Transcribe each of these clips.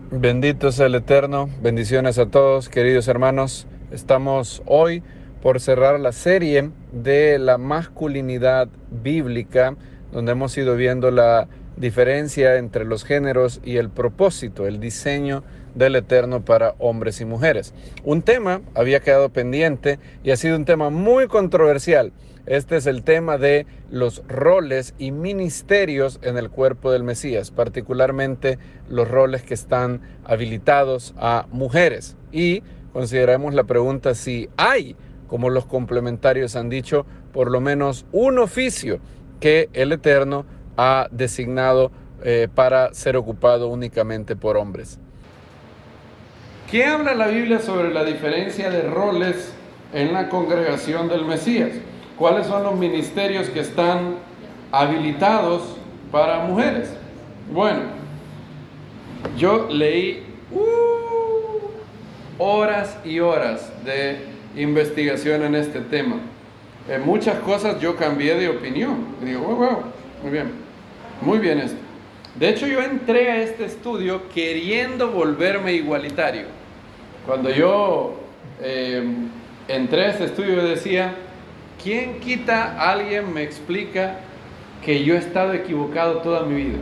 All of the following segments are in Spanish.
Bendito sea el Eterno, bendiciones a todos, queridos hermanos. Estamos hoy por cerrar la serie de la masculinidad bíblica, donde hemos ido viendo la diferencia entre los géneros y el propósito, el diseño del Eterno para hombres y mujeres. Un tema había quedado pendiente y ha sido un tema muy controversial. Este es el tema de los roles y ministerios en el cuerpo del Mesías, particularmente los roles que están habilitados a mujeres. Y consideramos la pregunta si hay, como los complementarios han dicho, por lo menos un oficio que el Eterno ha designado para ser ocupado únicamente por hombres. ¿Qué habla la Biblia sobre la diferencia de roles en la congregación del Mesías? ¿Cuáles son los ministerios que están habilitados para mujeres? Bueno, yo leí horas y horas de investigación en este tema. En muchas cosas yo cambié de opinión. Digo, wow, muy bien esto. De hecho, yo entré a este estudio queriendo volverme igualitario. Cuando yo entré a este estudio, yo decía, ¿quién quita alguien me explica que yo he estado equivocado toda mi vida?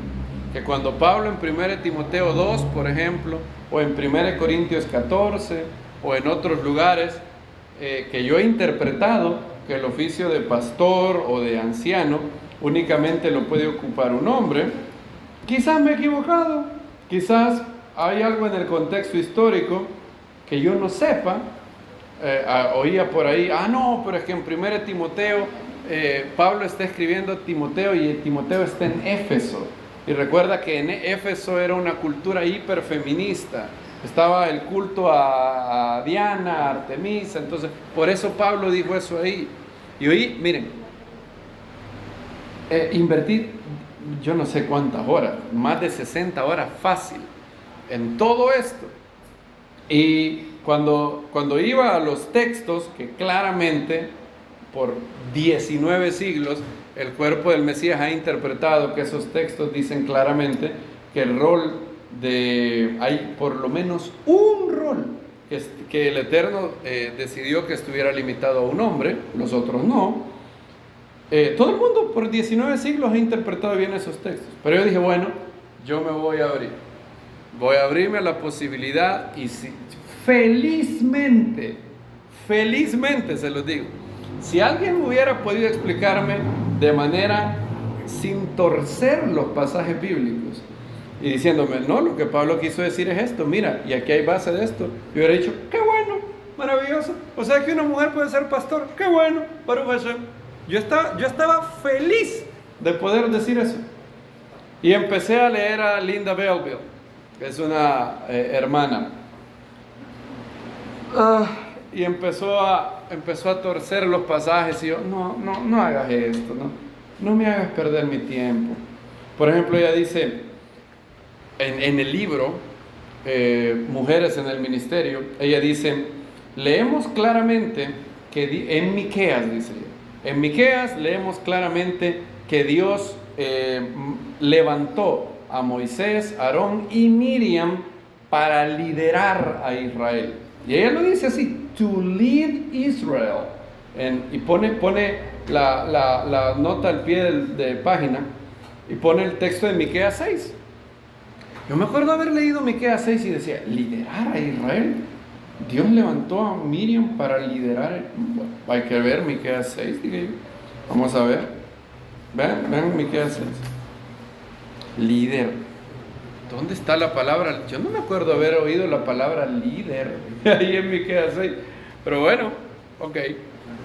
Que cuando Pablo en 1 Timoteo 2, por ejemplo, o en 1 Corintios 14, o en otros lugares, que yo he interpretado que el oficio de pastor o de anciano únicamente lo puede ocupar un hombre, quizás me he equivocado, quizás hay algo en el contexto histórico que yo no sepa. Oía por ahí, no, pero es que en 1 Timoteo, Pablo está escribiendo a Timoteo y Timoteo está en Éfeso. Y recuerda que en Éfeso era una cultura hiperfeminista. Estaba el culto a Diana, a Artemisa. Entonces, por eso Pablo dijo eso ahí. Y hoy, miren, invertí yo no sé cuántas horas, más de 60 horas fácil, en todo esto. Y cuando iba a los textos, que claramente por 19 siglos el cuerpo del Mesías ha interpretado que esos textos dicen claramente que el rol hay por lo menos un rol que el Eterno decidió que estuviera limitado a un hombre, los otros no. Todo el mundo por 19 siglos ha interpretado bien esos textos, pero yo dije, bueno, yo me voy a abrirme a la posibilidad y si, felizmente se los digo, si alguien hubiera podido explicarme de manera sin torcer los pasajes bíblicos y diciéndome, no, lo que Pablo quiso decir es esto, mira, y aquí hay base de esto, yo hubiera dicho, qué bueno, maravilloso, o sea que una mujer puede ser pastor, qué bueno, Baruch Hashem. Yo estaba feliz de poder decir eso. Y empecé a leer a Linda Belleville, que es una hermana. Y empezó a torcer los pasajes y yo, no hagas esto, no me hagas perder mi tiempo. Por ejemplo, ella dice, en el libro, Mujeres en el Ministerio, ella dice, leemos claramente que en Miqueas, dice ella, en Miqueas leemos claramente que Dios levantó a Moisés, Aarón y Miriam para liderar a Israel. Y ella lo dice así, to lead Israel. Y pone la nota al pie de página y pone el texto de Miqueas 6. Yo me acuerdo haber leído Miqueas 6 y decía, ¿liderar a Israel? Dios levantó a Miriam para liderar. Bueno, hay que ver Miqueas 6, dije yo. Vamos a ver. Vean Miqueas 6. Líder. ¿Dónde está la palabra? Yo no me acuerdo haber oído la palabra líder ahí en Miqueas 6. Pero bueno, ok.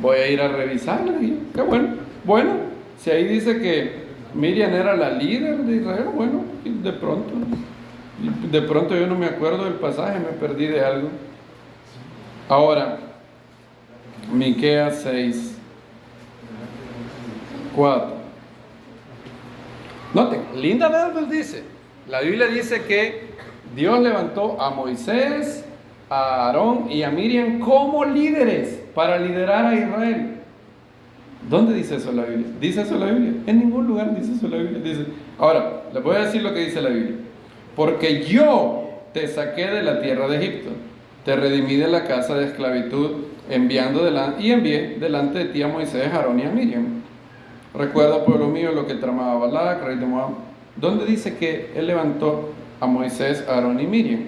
Voy a ir a revisarla. Qué bueno. Bueno, si ahí dice que Miriam era la líder de Israel, bueno, de pronto yo no me acuerdo del pasaje, me perdí de algo. Ahora, Miqueas 6, 4. Noten, Linda Belleville dice, la Biblia dice que Dios levantó a Moisés, a Aarón y a Miriam como líderes para liderar a Israel. ¿Dónde dice eso la Biblia? ¿Dice eso la Biblia? En ningún lugar dice eso la Biblia. Dice, ahora, les voy a decir lo que dice la Biblia. Porque yo te saqué de la tierra de Egipto, te redimí de la casa de esclavitud, envié delante de ti a Moisés, Aarón y a Miriam. Recuerda, pueblo mío, lo que tramaba Balac, rey de Moab. ¿Dónde dice que él levantó a Moisés, Aarón y Miriam?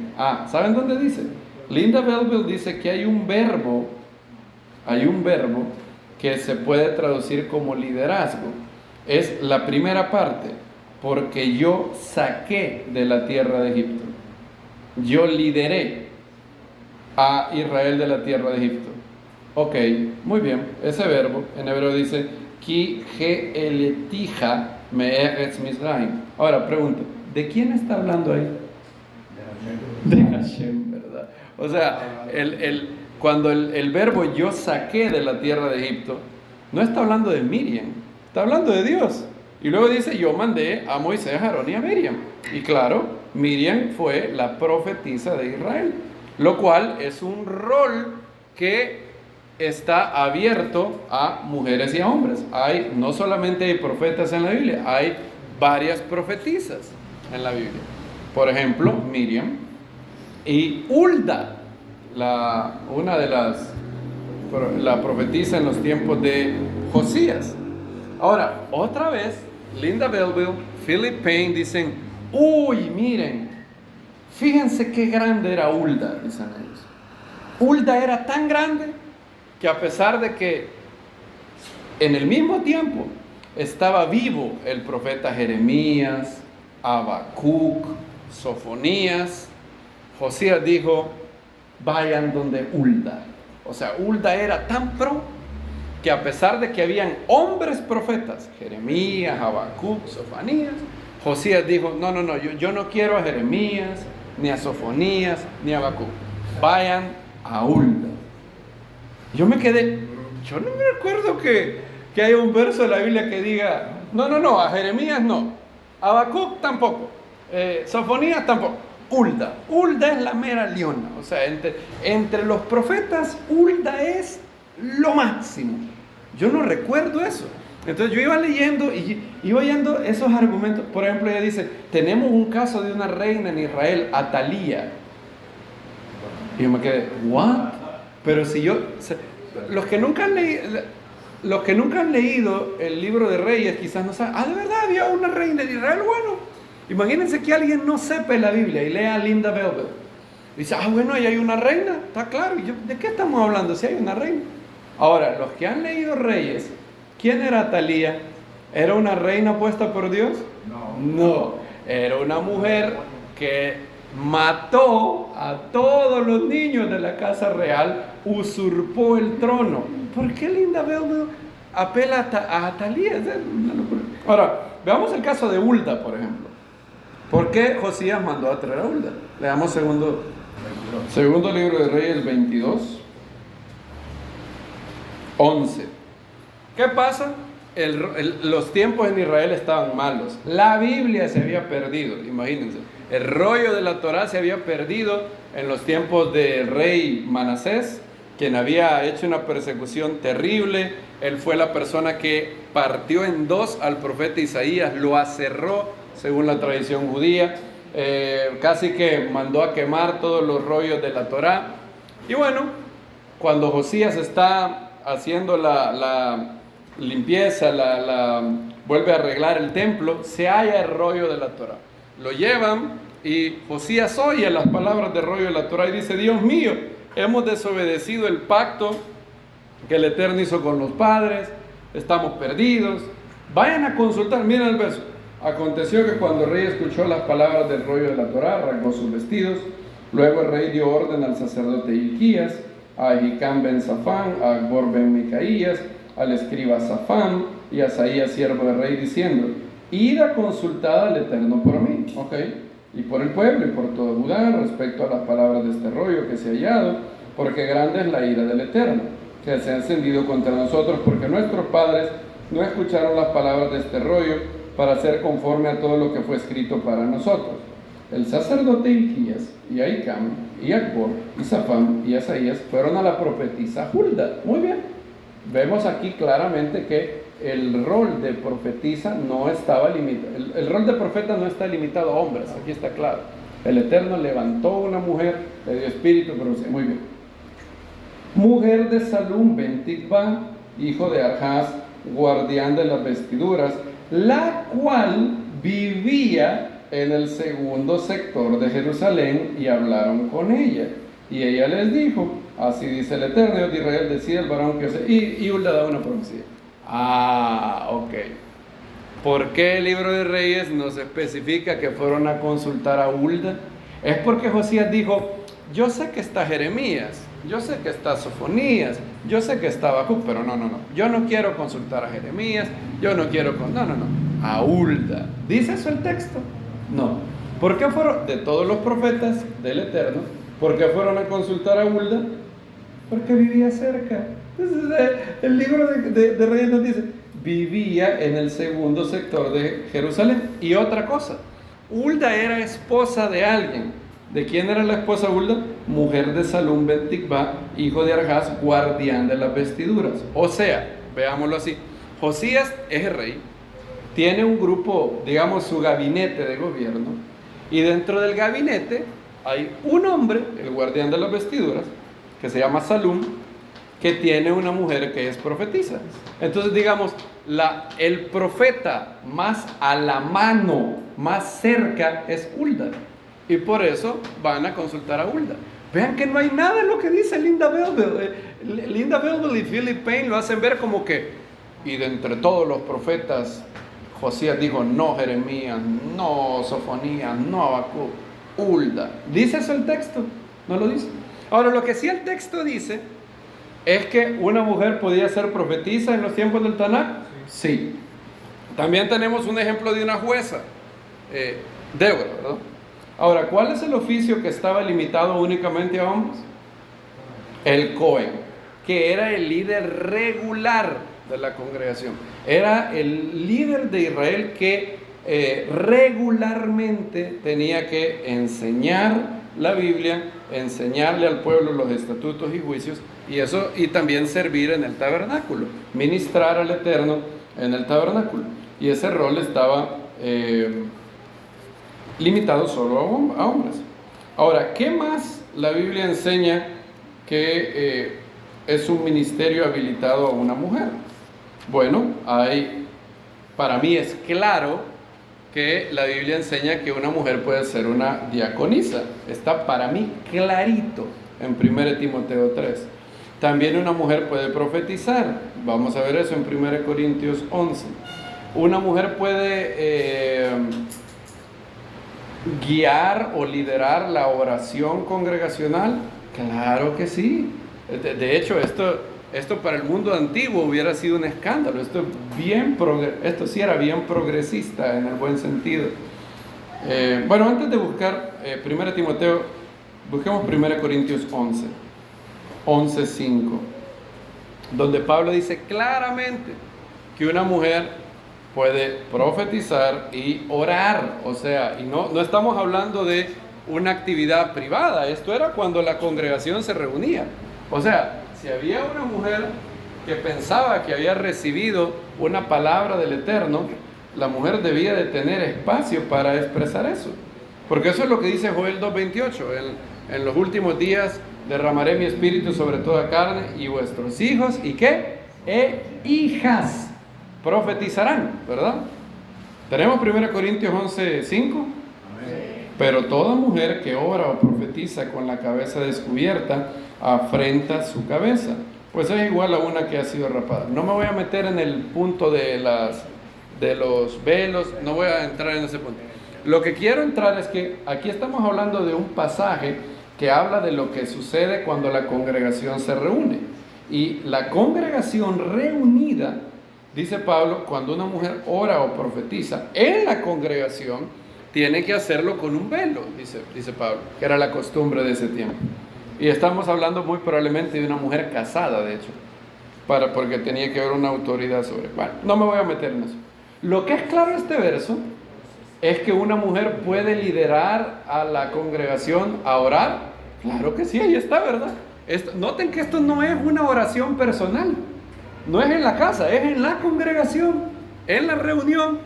¿Saben dónde dice? Linda Belleville dice que hay un verbo que se puede traducir como liderazgo. Es la primera parte, porque yo saqué de la tierra de Egipto. Yo lideré a Israel de la tierra de Egipto. Ok, muy bien. Ese verbo en hebreo dice Ki ge'eletija me'eretz Mizraim. Ahora pregunto, ¿de quién está hablando ahí? De Hashem, ¿verdad? O sea, cuando el verbo yo saqué de la tierra de Egipto, no está hablando de Miriam, está hablando de Dios. Y luego dice, yo mandé a Moisés, Aarón y a Miriam. Y claro, Miriam fue la profetisa de Israel, lo cual es un rol que está abierto a mujeres y a hombres. No solamente hay profetas en la Biblia, hay varias profetisas en la Biblia. Por ejemplo, Miriam y Hulda, la profetisa en los tiempos de Josías. Ahora, otra vez, Linda Belleville, Philip Payne dicen, uy, miren, fíjense qué grande era Hulda, dicen ellos. Hulda era tan grande que a pesar de que en el mismo tiempo estaba vivo el profeta Jeremías, Habacuc, Sofonías, Josías dijo, vayan donde Hulda. O sea, Hulda era tan pro que a pesar de que habían hombres profetas, Jeremías, Habacuc, Sofonías, Josías dijo, no, yo no quiero a Jeremías, ni a Sofonías, ni a Habacuc. Vayan a Hulda. Yo no me recuerdo que haya un verso de la Biblia que diga, no, a Jeremías no, a Habacuc tampoco, Sofonías tampoco. Hulda es la mera leona. O sea, entre los profetas, Hulda es lo máximo. Yo no recuerdo eso. Entonces yo iba leyendo y iba oyendo esos argumentos. Por ejemplo, ella dice, tenemos un caso de una reina en Israel, Atalía. Y yo me quedé, ¿what? Pero si los que nunca han leído el libro de Reyes quizás no saben, de verdad había una reina en Israel. Bueno, imagínense que alguien no sepa la Biblia y lea a Linda Belleville. Dice, bueno, ahí hay una reina, está claro. Y yo, ¿de qué estamos hablando si hay una reina? Ahora, los que han leído Reyes, ¿quién era Atalía? ¿Era una reina puesta por Dios? No, era una mujer que mató a todos los niños de la casa real, usurpó el trono. ¿Por qué Linda Belleville apela a Atalía? Ahora, veamos el caso de Hulda, por ejemplo. ¿Por qué Josías mandó a traer a Hulda? Leamos segundo libro de Reyes 22, 11. ¿Qué pasa? Los tiempos en Israel estaban malos. La Biblia se había perdido, imagínense. El rollo de la Torá se había perdido en los tiempos del rey Manasés, quien había hecho una persecución terrible. Él fue la persona que partió en dos al profeta Isaías, lo aserró según la tradición judía, casi que mandó a quemar todos los rollos de la Torá. Y bueno, cuando Josías está haciendo la limpieza, vuelve a arreglar el templo, se halla el rollo de la Torá. Lo llevan y Josías oye las palabras del rollo de la Torá y dice, Dios mío, hemos desobedecido el pacto que el Eterno hizo con los padres, estamos perdidos. Vayan a consultar, miren el verso. Aconteció que cuando el rey escuchó las palabras del rollo de la Torá, rasgó sus vestidos. Luego el rey dio orden al sacerdote Hilquías, a Ahicam ben Safán, a Acbor ben Micaías, al escriba Safán y a Asaías siervo del rey, diciendo, id a consultar al Eterno por mí, y por el pueblo y por todo Judá respecto a las palabras de este rollo que se ha hallado, porque grande es la ira del Eterno, que se ha encendido contra nosotros, porque nuestros padres no escucharon las palabras de este rollo para hacer conforme a todo lo que fue escrito para nosotros. El sacerdote Hilquías y Ahicam y Acbor y Safán y Asaías fueron a la profetisa Hulda. Muy bien. Vemos aquí claramente que el rol de profetisa no estaba limitado. El rol de profeta no está limitado a hombres, aquí está claro. El Eterno levantó una mujer, le dio espíritu, pero muy bien. Mujer de Salum ben Tikva, hijo de Arjaz, guardián de las vestiduras, la cual vivía en el segundo sector de Jerusalén, y hablaron con ella. Y ella les dijo: así dice el Eterno, Dios de Israel, decía el varón que se... Y Hulda da una profecía. Ok. ¿Por qué el libro de Reyes nos especifica que fueron a consultar a Hulda? Es porque Josías dijo: yo sé que está Jeremías, yo sé que está Sofonías, yo sé que está Habacuc, pero no, yo no quiero consultar a Jeremías, yo no quiero a Hulda. ¿Dice eso el texto? No. ¿Por qué fueron, de todos los profetas del Eterno, por qué fueron a consultar a Hulda? Porque vivía cerca. Entonces, el libro de Reyes nos dice: vivía en el segundo sector de Jerusalén. Y otra cosa, Hulda era esposa de alguien. ¿De quién era la esposa Hulda? Mujer de Salum ben Tikva, hijo de Arjaz, guardián de las vestiduras. O sea, veámoslo así, Josías es el rey, tiene un grupo, digamos su gabinete de gobierno, y dentro del gabinete hay un hombre, el guardián de las vestiduras, que se llama Salum, que tiene una mujer que es profetisa. Entonces, digamos, el profeta más a la mano, más cerca, es Hulda. Y por eso van a consultar a Hulda. Vean que no hay nada en lo que dice Linda Belbel. Linda Belbel y Philip Payne lo hacen ver como que, y de entre todos los profetas, Josías dijo: no Jeremías, no Sofonías, no Habacuc, Hulda. ¿Dice eso el texto? No lo dice. Ahora, lo que sí el texto dice es que una mujer podía ser profetisa en los tiempos del Tanakh. Sí. También tenemos un ejemplo de una jueza, Débora, ¿verdad? Ahora, ¿cuál es el oficio que estaba limitado únicamente a hombres? El Cohen, que era el líder regular de la congregación. Era el líder de Israel que regularmente tenía que enseñar la Biblia, enseñarle al pueblo los estatutos y juicios, y también servir en el tabernáculo, ministrar al Eterno en el tabernáculo. Y ese rol estaba limitado solo a hombres. Ahora, ¿qué más la Biblia enseña que es un ministerio habilitado a una mujer? Bueno, para mí es claro que la Biblia enseña que una mujer puede ser una diaconisa. Está para mí clarito en 1 Timoteo 3. También una mujer puede profetizar. Vamos a ver eso en 1 Corintios 11. Una mujer puede guiar o liderar la oración congregacional. Claro que sí. De hecho, esto para el mundo antiguo hubiera sido un escándalo. Esto sí era bien progresista en el buen sentido. Bueno, antes de buscar 1 Timoteo, busquemos 1 Corintios 11:5, donde Pablo dice claramente que una mujer puede profetizar y orar. O sea, y no estamos hablando de una actividad privada. Esto era cuando la congregación se reunía. O sea, si había una mujer que pensaba que había recibido una palabra del Eterno, la mujer debía de tener espacio para expresar eso. Porque eso es lo que dice Joel 2:28. En los últimos días derramaré mi espíritu sobre toda carne, y vuestros hijos, ¿y qué? Hijas profetizarán, ¿verdad? Tenemos 1 Corintios 11:5. Pero toda mujer que ora o profetiza con la cabeza descubierta afrenta su cabeza, pues es igual a una que ha sido rapada. No me voy a meter en el punto de los velos, no voy a entrar en ese punto. Lo que quiero entrar es que aquí estamos hablando de un pasaje que habla de lo que sucede cuando la congregación se reúne. Y la congregación reunida, dice Pablo, cuando una mujer ora o profetiza en la congregación, tiene que hacerlo con un velo, dice Pablo, que era la costumbre de ese tiempo. Y estamos hablando muy probablemente de una mujer casada, de hecho, porque tenía que haber una autoridad sobre. Bueno, no me voy a meter en eso. Lo que es claro en este verso es que una mujer puede liderar a la congregación a orar. Claro que sí, ahí está, ¿verdad? Noten que esto no es una oración personal, no es en la casa, es en la congregación, en la reunión.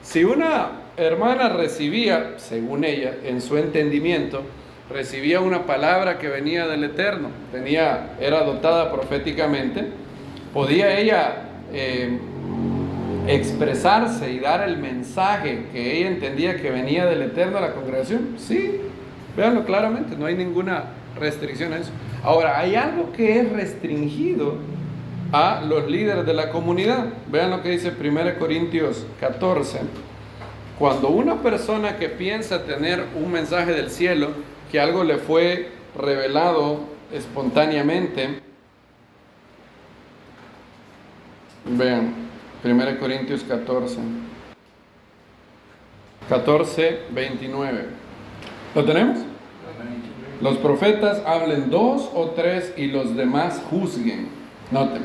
Si una hermana recibía, según ella, en su entendimiento, recibía una palabra que venía del Eterno, era dotada proféticamente, podía ella expresarse y dar el mensaje que ella entendía que venía del Eterno a la congregación. Sí, véanlo claramente, no hay ninguna restricción a eso. Ahora, hay algo que es restringido a los líderes de la comunidad. Vean lo que dice 1 Corintios 14. Cuando una persona que piensa tener un mensaje del cielo, que algo le fue revelado espontáneamente, vean, 1 Corintios 14, 29. ¿Lo tenemos? Los profetas hablen 2 o 3 y los demás juzguen. Noten,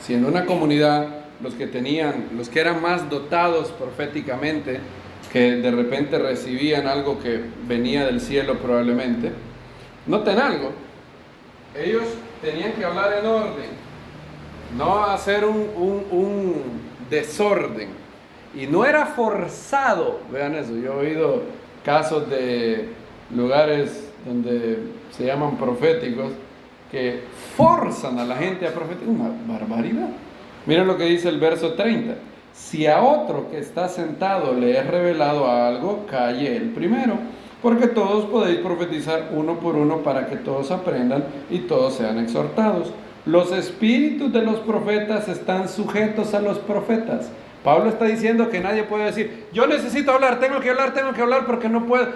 si en una comunidad los que eran más dotados proféticamente, que de repente recibían algo que venía del cielo probablemente, noten algo, ellos tenían que hablar en orden, no hacer un desorden, y no era forzado. Vean eso, yo he oído casos de lugares donde se llaman proféticos que forzan a la gente a profetizar. Una barbaridad. Miren lo que dice el verso 30. Si a otro que está sentado le es revelado algo, calle él primero, porque todos podéis profetizar uno por uno para que todos aprendan y todos sean exhortados. Los espíritus de los profetas están sujetos a los profetas. Pablo está diciendo que nadie puede decir, yo necesito hablar, tengo que hablar porque no puedo,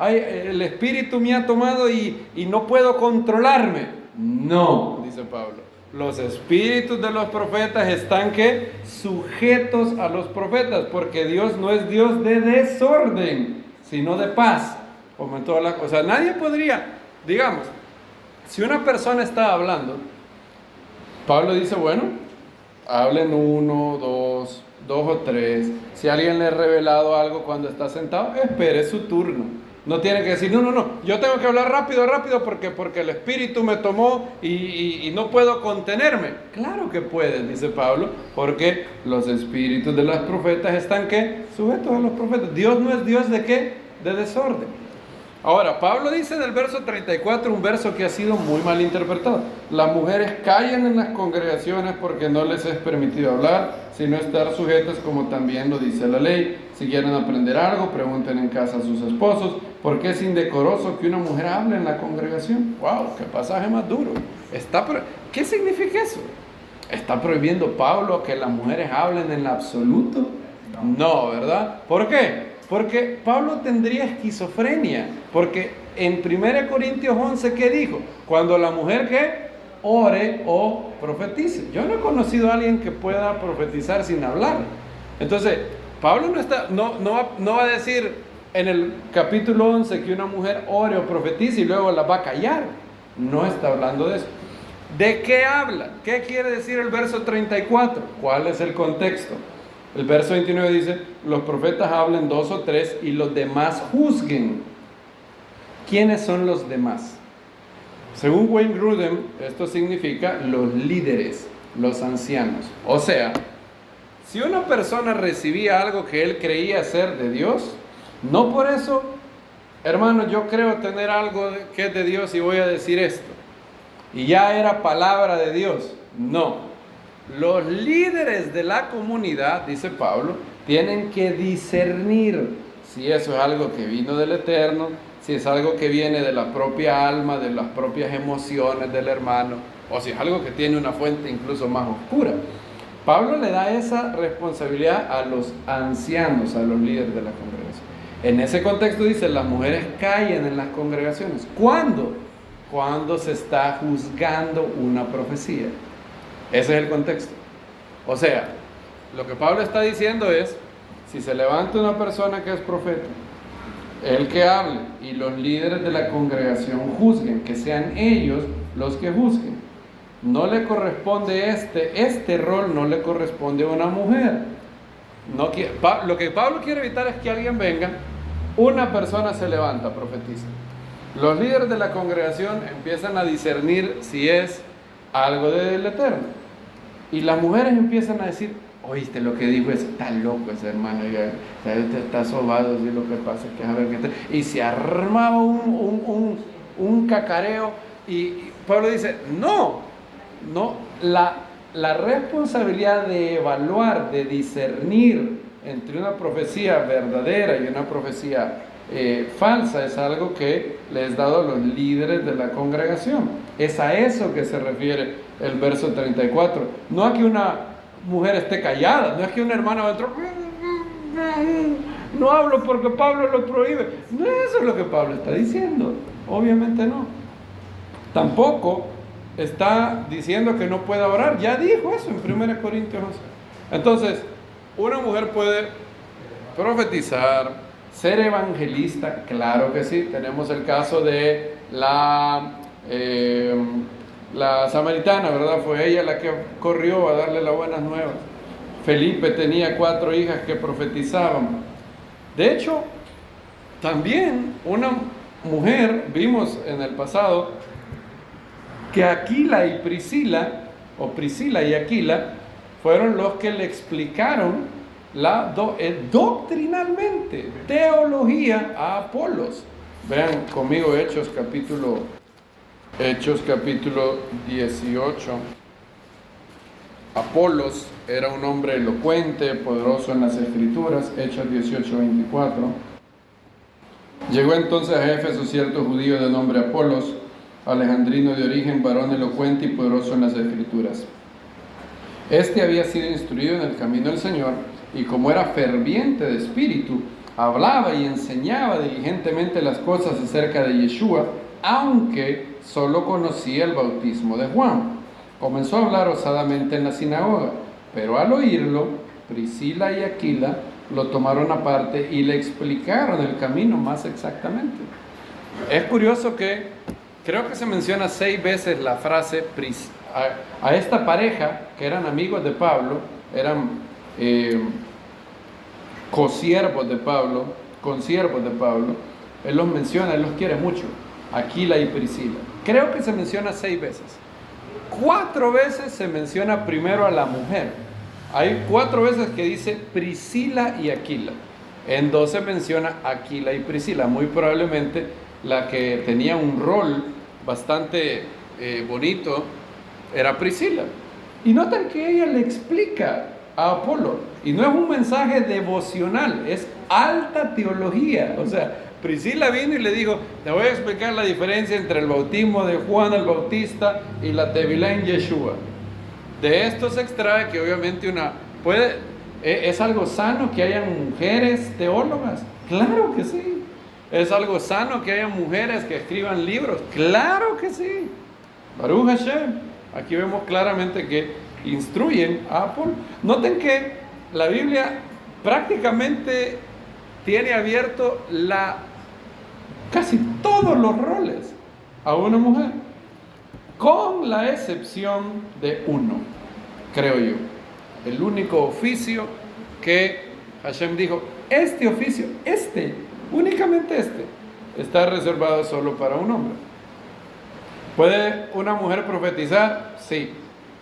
el espíritu me ha tomado y no puedo controlarme. No, dice Pablo, los espíritus de los profetas están ¿qué? Sujetos a los profetas, porque Dios no es Dios de desorden, sino de paz. Como en todas las cosas, nadie podría, digamos, si una persona está hablando, Pablo dice, bueno, hablen 1, 2 o 3. Si alguien le ha revelado algo cuando está sentado, espere su turno. No tiene que decir, no, yo tengo que hablar rápido porque el espíritu me tomó y no puedo contenerme. Claro que puedes, dice Pablo, porque los espíritus de los profetas están ¿qué? Sujetos a los profetas. Dios no es Dios de ¿qué? De desorden. Ahora, Pablo dice en el verso 34, un verso que ha sido muy mal interpretado. Las mujeres callan en las congregaciones porque no les es permitido hablar, sino estar sujetas como también lo dice la ley. Si quieren aprender algo, pregunten en casa a sus esposos, porque es indecoroso que una mujer hable en la congregación. ¡Wow! ¡Qué pasaje más duro! ¿Qué significa eso? ¿Está prohibiendo Pablo que las mujeres hablen en absoluto? No, ¿verdad? ¿Por qué? Porque Pablo tendría esquizofrenia, porque en 1 Corintios 11, ¿qué dijo? Cuando la mujer ¿qué? Ore o profetice. Yo no he conocido a alguien que pueda profetizar sin hablar. Entonces, Pablo no va a decir en el capítulo 11 que una mujer ore o profetice y luego la va a callar. No está hablando de eso. ¿De qué habla? ¿Qué quiere decir el verso 34? ¿Cuál es el contexto? El verso 29 dice, los profetas hablen 2 o 3 y los demás juzguen. ¿Quiénes son los demás? Según Wayne Grudem, esto significa los líderes, los ancianos. O sea, si una persona recibía algo que él creía ser de Dios, no por eso, hermano, yo creo tener algo que es de Dios y voy a decir esto. Y ya era palabra de Dios. No. Los líderes de la comunidad, dice Pablo, tienen que discernir si eso es algo que vino del Eterno, si es algo que viene de la propia alma, de las propias emociones del hermano, o si es algo que tiene una fuente incluso más oscura. Pablo le da esa responsabilidad a los ancianos, a los líderes de la congregación. En ese contexto dice, las mujeres callen en las congregaciones. ¿Cuándo? Cuando se está juzgando una profecía. Ese es el contexto. O sea, lo que Pablo está diciendo es, si se levanta una persona que es profeta, el que hable y los líderes de la congregación juzguen, que sean ellos los que juzguen. No le corresponde este rol no le corresponde a una mujer. Lo que Pablo quiere evitar es que alguien venga, una persona se levanta, profetiza. Los líderes de la congregación empiezan a discernir si es algo del Eterno. Y las mujeres empiezan a decir, oíste lo que dijo, está loco ese hermano, ya, usted está sobado, y lo que pasa es que a ver qué está. Y se armaba un cacareo, y Pablo dice, no, la responsabilidad de evaluar, de discernir entre una profecía verdadera y una profecía falsa es algo que le es dado a los líderes de la congregación. Es a eso que se refiere el verso 34. No a que una mujer esté callada, no es que un hermano adentro no hablo porque Pablo lo prohíbe. No, eso es lo que Pablo está diciendo, obviamente no. Tampoco está diciendo que no pueda orar, ya dijo eso en 1 Corintios 11. Entonces, una mujer puede profetizar, ser evangelista, claro que sí. Tenemos el caso de la samaritana, ¿verdad? Fue ella la que corrió a darle las buenas nuevas. Felipe tenía 4 hijas que profetizaban. De hecho, también una mujer, vimos en el pasado, que Aquila y Priscila, o Priscila y Aquila, fueron los que le explicaron doctrinalmente, teología a Apolos. Vean conmigo Hechos capítulo 18. Apolos era un hombre elocuente, poderoso en las escrituras. Hechos 18:24. Llegó entonces a Éfeso cierto judío de nombre Apolos, alejandrino de origen, varón elocuente y poderoso en las escrituras. Este había sido instruido en el camino del Señor, y como era ferviente de espíritu, hablaba y enseñaba diligentemente las cosas acerca de Yeshua, aunque solo conocía el bautismo de Juan. Comenzó a hablar osadamente en la sinagoga, pero al oírlo, Priscila y Aquila lo tomaron aparte y le explicaron el camino más exactamente. Es curioso que creo que se menciona 6 veces la frase a esta pareja, que eran amigos de Pablo, eran consiervos de Pablo, él los menciona, él los quiere mucho, Aquila y Priscila. Creo que se menciona 6 veces. 4 veces se menciona primero a la mujer. Hay 4 veces que dice Priscila y Aquila. En 2 se menciona Aquila y Priscila. Muy probablemente la que tenía un rol bastante bonito era Priscila. Y noten que ella le explica a Apolo, y no es un mensaje devocional, es alta teología. O sea, Priscila vino y le dijo, te voy a explicar la diferencia entre el bautismo de Juan el Bautista y la Tevilá en Yeshua. De esto se extrae que obviamente es algo sano que hayan mujeres teólogas, claro que sí. Es algo sano que haya mujeres que escriban libros, claro que sí. Baruch Hashem. Aquí vemos claramente que instruyen a Apolo. Noten que la Biblia prácticamente tiene abierto casi todos los roles a una mujer, con la excepción de uno, creo yo. El único oficio que Hashem dijo, este oficio, únicamente está reservado solo para un hombre. ¿Puede una mujer profetizar? Sí.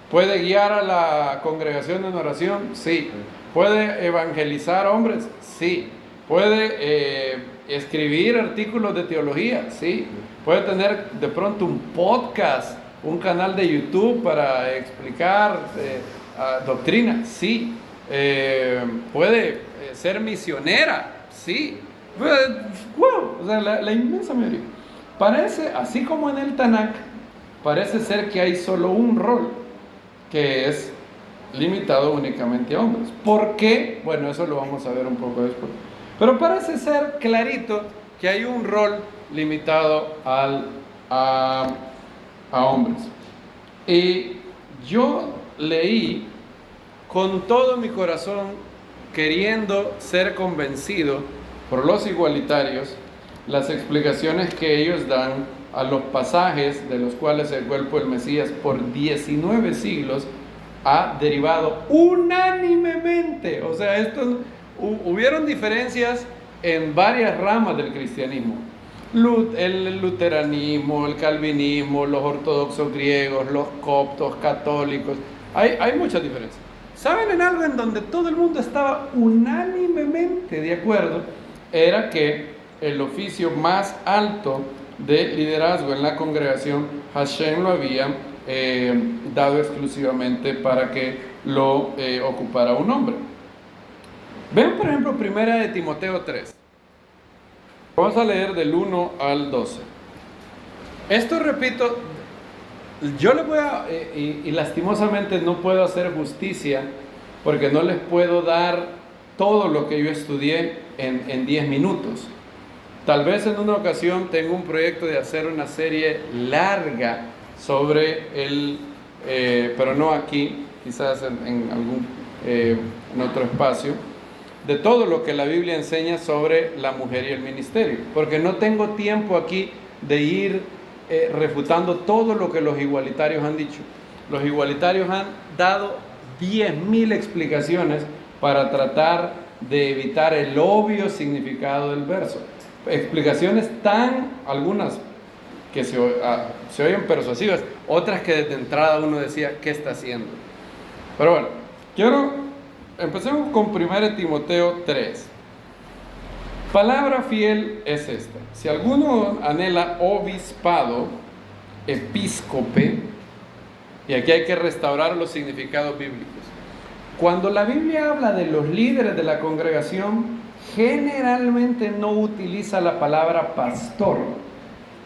¿Puede guiar a la congregación en oración? Sí. ¿Puede evangelizar hombres? Sí. ¿Puede escribir artículos de teología? Sí. ¿Puede tener de pronto un podcast, un canal de YouTube para explicar doctrina? Sí. ¿Puede ser misionera? Sí. Wow, o sea, la inmensa mayoría. Parece, así como en el Tanakh, parece ser que hay solo un rol que es limitado únicamente a hombres. ¿Por qué? Bueno, eso lo vamos a ver un poco después. Pero parece ser clarito que hay un rol limitado a hombres. Y yo leí con todo mi corazón, queriendo ser convencido por los igualitarios, las explicaciones que ellos dan a los pasajes de los cuales el cuerpo del Mesías por 19 siglos ha derivado unánimemente. O sea, hubieron diferencias en varias ramas del cristianismo. El luteranismo, el calvinismo, los ortodoxos griegos, los coptos, católicos. Hay muchas diferencias. ¿Saben en algo en donde todo el mundo estaba unánimemente de acuerdo? Era que el oficio más alto de liderazgo en la congregación, Hashem lo había dado exclusivamente para que lo ocupara un hombre. Ven, por ejemplo, primera de Timoteo 3. Vamos a leer del 1 al 12. Esto, repito, yo les voy a, y lastimosamente no puedo hacer justicia, porque no les puedo dar todo lo que yo estudié en 10 minutos. Tal vez en una ocasión tengo un proyecto de hacer una serie larga sobre pero no aquí, quizás en algún en otro espacio, de todo lo que la Biblia enseña sobre la mujer y el ministerio, porque no tengo tiempo aquí de ir refutando todo lo que los igualitarios han dicho. Los igualitarios han dado 10.000 explicaciones para tratar de evitar el obvio significado del verso. Explicaciones algunas que se oyen persuasivas, otras que desde entrada uno decía, ¿qué está haciendo? Pero bueno, empecemos con 1 Timoteo 3. Palabra fiel es esta: si alguno anhela obispado, episcope, y aquí hay que restaurar los significados bíblicos. Cuando la Biblia habla de los líderes de la congregación, generalmente no utiliza la palabra pastor,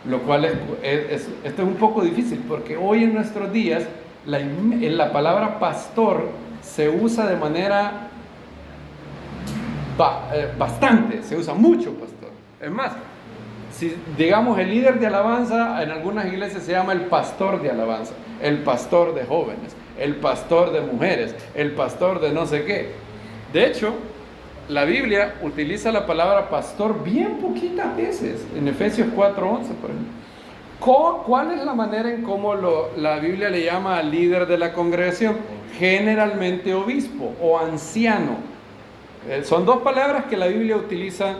lo cual esto es un poco difícil, porque hoy en nuestros días la palabra pastor se usa de manera bastante, se usa mucho pastor. Es más, si digamos el líder de alabanza, en algunas iglesias se llama el pastor de alabanza, el pastor de jóvenes, el pastor de mujeres, el pastor de no sé qué. De hecho, la Biblia utiliza la palabra pastor bien poquitas veces, en Efesios 4:11, por ejemplo. ¿Cuál es la manera en cómo la Biblia le llama al líder de la congregación? Generalmente obispo o anciano. Son dos palabras que la Biblia utiliza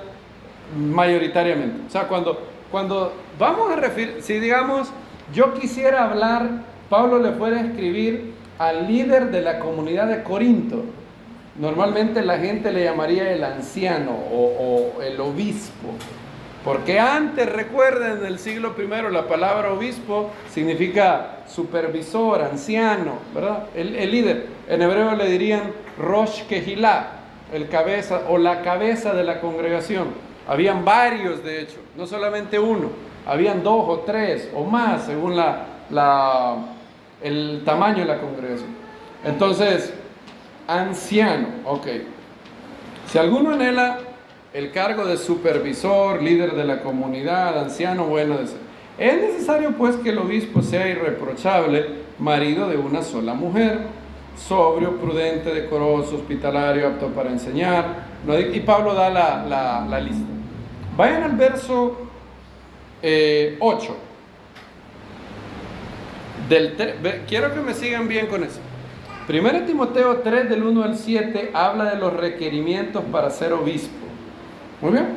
mayoritariamente. O sea, cuando vamos a referir, si digamos, yo quisiera hablar, Pablo le fuera a escribir al líder de la comunidad de Corinto, normalmente la gente le llamaría el anciano o el obispo. Porque antes, recuerden, en el siglo I, la palabra obispo significa supervisor, anciano, ¿verdad? El líder. En hebreo le dirían Rosh Kehilá, el cabeza o la cabeza de la congregación. Habían varios, de hecho, no solamente uno. Habían 2 o 3 o más, según el tamaño de la congregación. Entonces, anciano, ok. Si alguno anhela el cargo de supervisor, líder de la comunidad, anciano, bueno, es necesario pues que el obispo sea irreprochable, marido de una sola mujer, sobrio, prudente, decoroso, hospitalario, apto para enseñar. Y Pablo da la lista. Vayan al verso 8. Quiero que me sigan bien con eso. 1 Timoteo 3, del 1 al 7, habla de los requerimientos para ser obispo. Muy bien.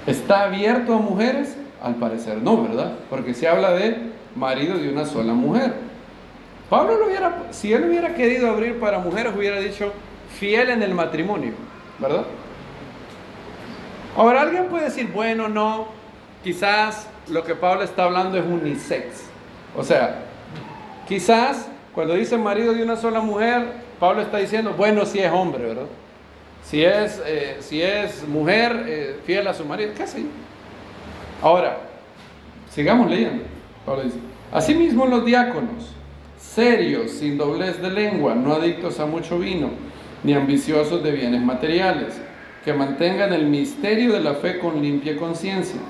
¿Está abierto a mujeres? Al parecer no, ¿verdad? Porque se habla de marido de una sola mujer. Pablo si él hubiera querido abrir para mujeres, hubiera dicho fiel en el matrimonio, ¿verdad? Ahora alguien puede decir, bueno, no, quizás lo que Pablo está hablando es unisex. O sea, quizás cuando dice marido de una sola mujer, Pablo está diciendo, bueno, si es hombre, ¿verdad? Si es mujer, fiel a su marido, ¿qué sé? Ahora, sigamos leyendo. Pablo dice, asimismo los diáconos, serios, sin doblez de lengua, no adictos a mucho vino, ni ambiciosos de bienes materiales, que mantengan el misterio de la fe con limpia conciencia.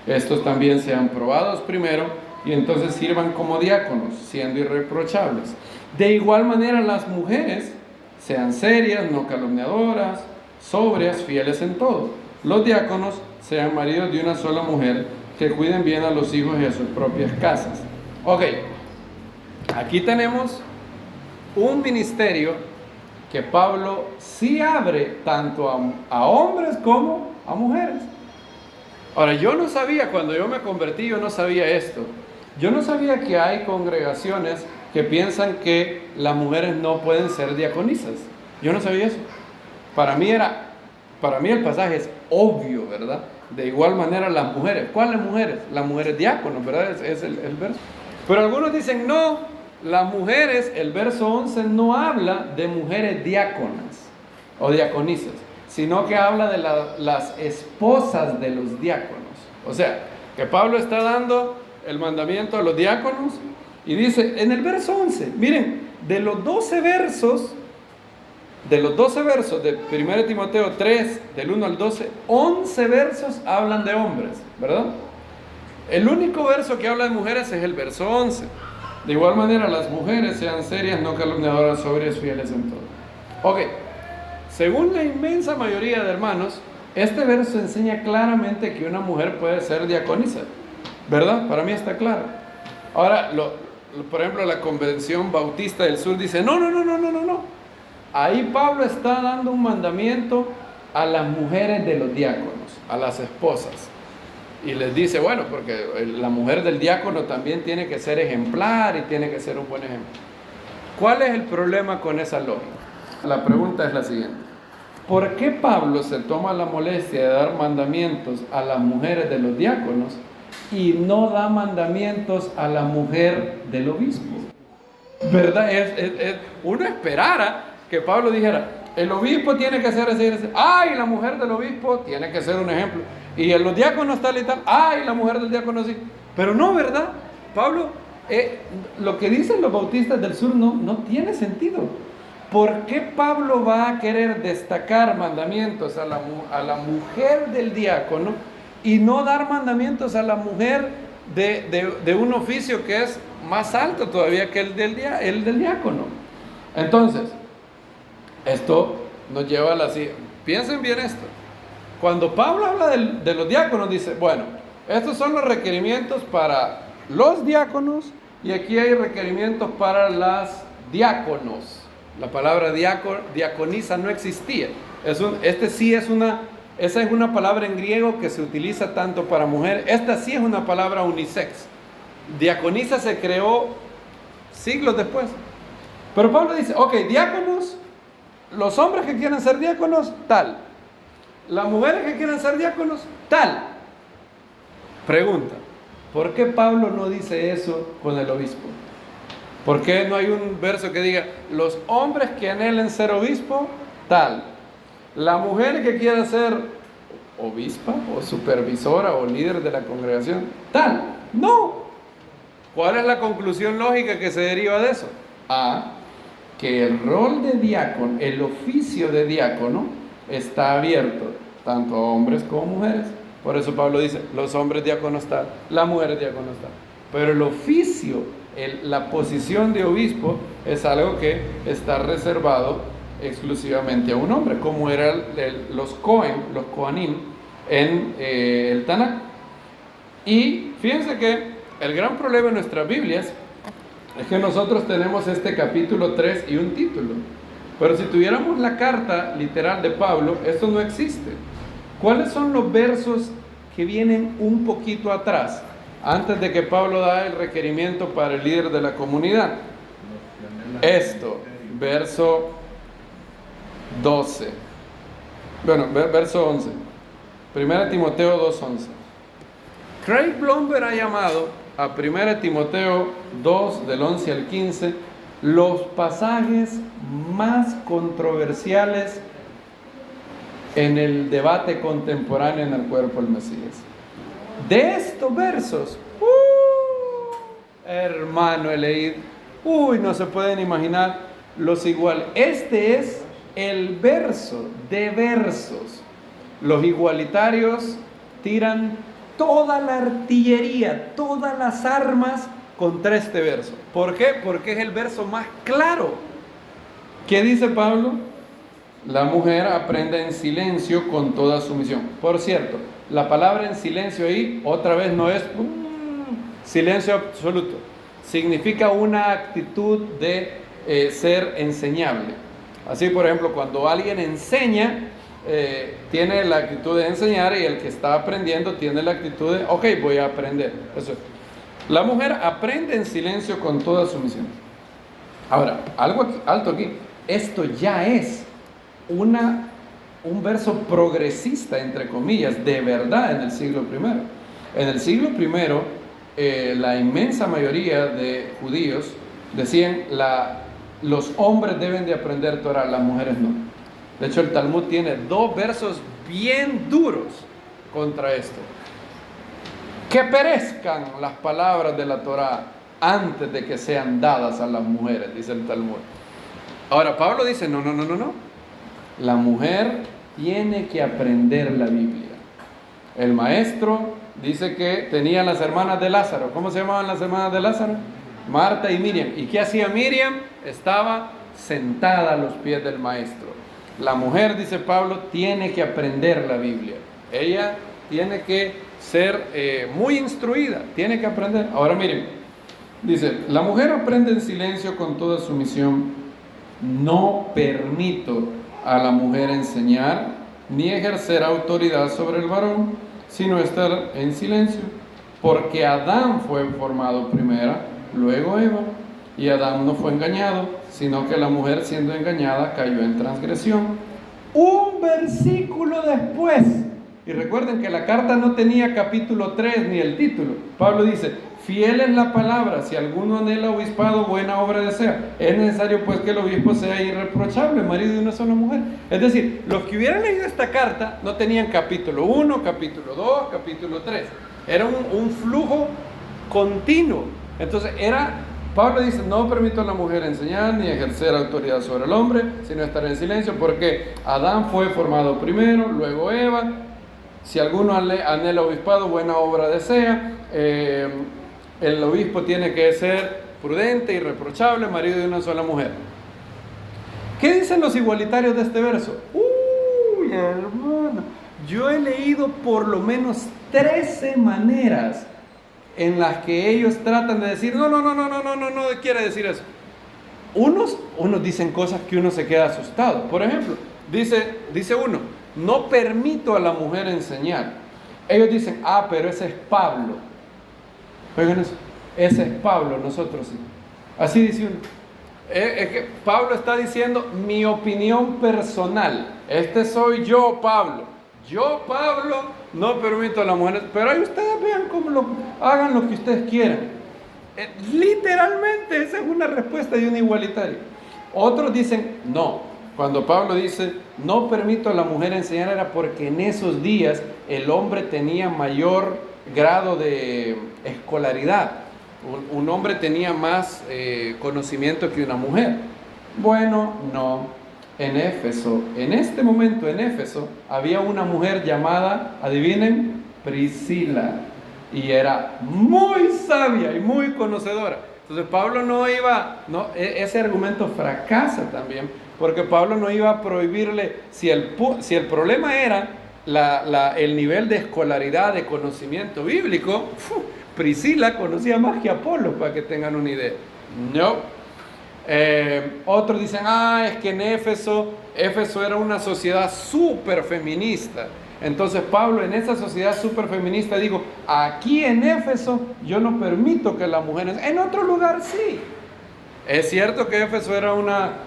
Estos también sean probados primero y entonces sirvan como diáconos, siendo irreprochables. De igual manera las mujeres sean serias, no calumniadoras, sobrias, fieles en todo. Los diáconos sean maridos de una sola mujer, que cuiden bien a los hijos y a sus propias casas. Ok, aquí tenemos un ministerio que Pablo sí abre tanto a hombres como a mujeres. Ahora, yo no sabía, cuando yo me convertí, yo no sabía esto. Yo no sabía que hay congregaciones que piensan que las mujeres no pueden ser diaconisas. Yo no sabía eso. Para mí el pasaje es obvio, ¿verdad? De igual manera las mujeres. ¿Cuáles mujeres? Las mujeres diáconos, ¿verdad? Es el verso. Pero algunos dicen, no, las mujeres, el verso 11 no habla de mujeres diáconas o diaconisas, sino que habla de las esposas de los diáconos. O sea, que Pablo está dando el mandamiento a los diáconos y dice en el verso 11, miren, de los 12 versos de 1 Timoteo 3, del 1 al 12, 11 versos hablan de hombres, ¿verdad? El único verso que habla de mujeres es el verso 11. De igual manera, las mujeres sean serias, no calumniadoras, sobrias, fieles en todo. Ok, según la inmensa mayoría de hermanos, este verso enseña claramente que una mujer puede ser diaconisa, ¿verdad? Para mí está claro. Ahora, por ejemplo, la Convención Bautista del Sur dice, no. Ahí Pablo está dando un mandamiento a las mujeres de los diáconos, a las esposas. Y les dice, bueno, porque la mujer del diácono también tiene que ser ejemplar y tiene que ser un buen ejemplo. ¿Cuál es el problema con esa lógica? La pregunta es la siguiente. ¿Por qué Pablo se toma la molestia de dar mandamientos a las mujeres de los diáconos y no da mandamientos a la mujer del obispo? ¿Verdad? Uno esperara que Pablo dijera, el obispo tiene que ser así, y la mujer del obispo tiene que ser un ejemplo, y en los diáconos tal y tal, y la mujer del diácono así. Pero no, ¿verdad? Pablo, lo que dicen los bautistas del sur no tiene sentido. ¿Por qué Pablo va a querer destacar mandamientos a la mujer del diácono y no dar mandamientos a la mujer de un oficio que es más alto todavía que el del diácono? Entonces, esto nos lleva a la siguiente. Piensen bien esto. Cuando Pablo habla de los diáconos, dice, bueno, estos son los requerimientos para los diáconos y aquí hay requerimientos para las diáconos. La palabra diaconisa no existía. Esa es una palabra en griego que se utiliza tanto para mujer. Esta sí es una palabra unisex. Diaconisa se creó siglos después. Pero Pablo dice, ok, diáconos, los hombres que quieren ser diáconos, tal. Las mujeres que quieren ser diáconos, tal. Pregunta, ¿por qué Pablo no dice eso con el obispo? ¿Por qué no hay un verso que diga, los hombres que anhelen ser obispo, tal? La mujer que quiera ser obispa o supervisora o líder de la congregación, tal. No. ¿Cuál es la conclusión lógica que se deriva de eso? Que el rol de diácono, el oficio de diácono, está abierto tanto a hombres como mujeres. Por eso Pablo dice, los hombres diáconos tal, las mujeres diáconos tal. Pero el oficio, la posición de obispo es algo que está reservado exclusivamente a un hombre, como eran los Kohanim en el Tanakh. Y fíjense que el gran problema en nuestras Biblias es que nosotros tenemos este capítulo 3 y un título. Pero si tuviéramos la carta literal de Pablo, esto no existe. ¿Cuáles son los versos que vienen un poquito atrás, antes de que Pablo da el requerimiento para el líder de la comunidad? Esto, verso 12. Bueno, verso 11. 1 Timoteo 2:11. Craig Blomberg ha llamado a 1 Timoteo 2, del 11 al 15, los pasajes más controversiales en el debate contemporáneo en el cuerpo del Mesías. De estos versos, hermano, he leído, no se pueden imaginar los iguales. Este es el verso de versos. Los igualitarios tiran toda la artillería, todas las armas contra este verso. ¿Por qué? Porque es el verso más claro. ¿Qué dice Pablo? La mujer aprende en silencio con toda sumisión. Por cierto, la palabra en silencio ahí otra vez no es silencio absoluto. Significa una actitud de ser enseñable. Así, por ejemplo, cuando alguien enseña, tiene la actitud de enseñar, y el que está aprendiendo tiene la actitud de, ok, voy a aprender. Eso. La mujer aprende en silencio con toda sumisión. Ahora, alto aquí. Esto ya es un verso progresista, entre comillas, de verdad en el siglo primero. En el siglo primero, la inmensa mayoría de judíos decían los hombres deben de aprender Torah, las mujeres no. De hecho, el Talmud tiene 2 versos bien duros contra esto. Que perezcan las palabras de la Torah antes de que sean dadas a las mujeres, dice el Talmud. Ahora, Pablo dice, no. La mujer tiene que aprender la Biblia. El maestro dice que tenía las hermanas de Lázaro. ¿Cómo se llamaban las hermanas de Lázaro? Marta y Miriam. ¿Y qué hacía Miriam? Estaba sentada a los pies del maestro. La mujer, dice Pablo, tiene que aprender la Biblia. Ella tiene que ser muy instruida, tiene que aprender. Ahora miren, dice, la mujer aprende en silencio con toda sumisión. No permito a la mujer enseñar ni ejercer autoridad sobre el varón, sino estar en silencio, porque Adán fue formado primero, luego Eva, y Adán no fue engañado, sino que la mujer siendo engañada cayó en transgresión. Un versículo después, y recuerden que la carta no tenía capítulo 3 ni el título. Pablo dice, fiel es la palabra, si alguno anhela obispado, buena obra desea. Es necesario pues que el obispo sea irreprochable, marido de una sola mujer. Es decir, los que hubieran leído esta carta no tenían capítulo 1, capítulo 2, capítulo 3. Era un flujo continuo. Entonces Pablo dice, no permito a la mujer enseñar ni ejercer autoridad sobre el hombre, sino estar en silencio, porque Adán fue formado primero, luego Eva. Si alguno anhela obispado, buena obra desea. El obispo tiene que ser prudente, irreprochable, marido de una sola mujer. ¿Qué dicen los igualitarios de este verso? Uy, hermano, yo he leído por lo menos 13 maneras en las que ellos tratan de decir, no quiere decir eso. Unos dicen cosas que uno se queda asustado. Por ejemplo, dice uno, no permito a la mujer enseñar. Ellos dicen, pero ese es Pablo. Oigan eso, ese es Pablo, nosotros sí. Así dice uno. Es que Pablo está diciendo mi opinión personal. Este soy yo, Pablo. Yo, Pablo, no permito a las mujeres. Pero ahí ustedes vean hagan lo que ustedes quieran. Literalmente esa es una respuesta de un igualitario. Otros dicen no. Cuando Pablo dice, no permito a la mujer enseñar, era porque en esos días el hombre tenía mayor grado de escolaridad. Un hombre tenía más conocimiento que una mujer. Bueno, no. En Éfeso, en este momento en Éfeso, había una mujer llamada, adivinen, Priscila. Y era muy sabia y muy conocedora. Entonces Pablo ese argumento fracasa también, porque Pablo no iba a prohibirle, si el problema era el nivel de escolaridad, de conocimiento bíblico, Priscila conocía más que Apolo, para que tengan una idea. No. Otros dicen, es que en Éfeso era una sociedad súper feminista. Entonces Pablo en esa sociedad súper feminista dijo, aquí en Éfeso yo no permito que las mujeres, en otro lugar sí. Es cierto que Éfeso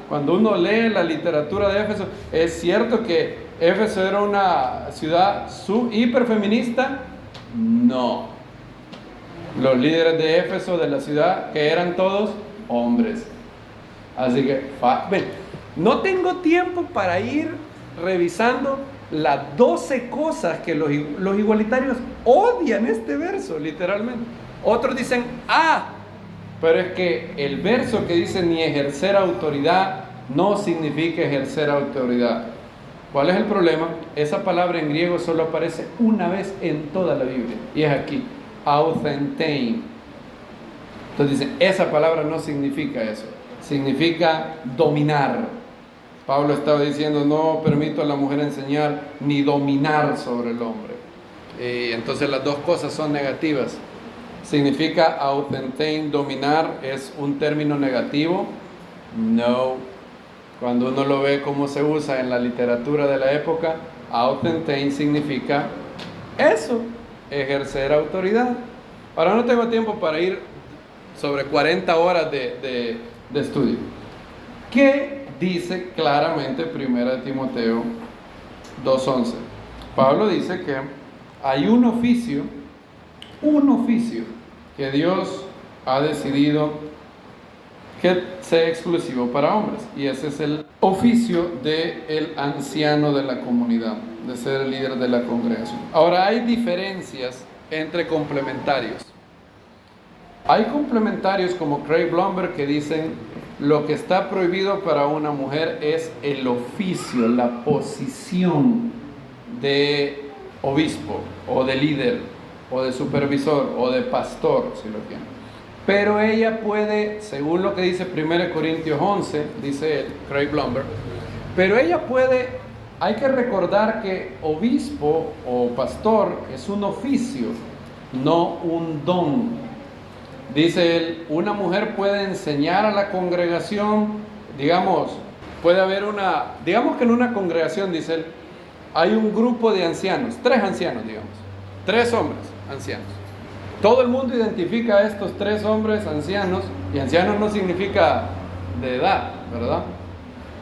cuando uno lee la literatura de Éfeso, es cierto que Éfeso era una ciudad hiperfeminista. No. Los líderes de Éfeso, de la ciudad, que eran todos hombres. Así que, no tengo tiempo para ir revisando las 12 cosas que los igualitarios odian este verso, literalmente. Otros dicen, pero es que el verso que dice ni ejercer autoridad no significa ejercer autoridad. ¿Cuál es el problema? Esa palabra en griego solo aparece una vez en toda la Biblia, y es aquí, authentei. Entonces dicen, esa palabra no significa eso, significa dominar. Pablo estaba diciendo, no permito a la mujer enseñar ni dominar sobre el hombre. Entonces las dos cosas son negativas. ¿Significa authentei, dominar? ¿Es un término negativo? No. Cuando uno lo ve cómo se usa en la literatura de la época, authentei significa eso, ejercer autoridad. Ahora no tengo tiempo para ir sobre 40 horas de de estudio. ¿Qué dice claramente 1 Timoteo 2:11? Pablo dice que hay un oficio que Dios ha decidido que sea exclusivo para hombres, y ese es el oficio del anciano de la comunidad, de ser el líder de la congregación. Ahora, hay diferencias entre complementarios. Hay complementarios como Craig Blomberg que dicen lo que está prohibido para una mujer es el oficio, la posición de obispo o de líder o de supervisor o de pastor, si lo quieren. Pero ella puede, según lo que dice 1 Corintios 11, dice Craig Blomberg, pero ella puede, hay que recordar que obispo o pastor es un oficio, no un don. Dice él, una mujer puede enseñar a la congregación, digamos, puede haber digamos que en una congregación, dice él, hay un grupo de ancianos, 3 ancianos, digamos, 3 hombres ancianos. Todo el mundo identifica a estos 3 hombres ancianos, y ancianos no significa de edad, ¿verdad?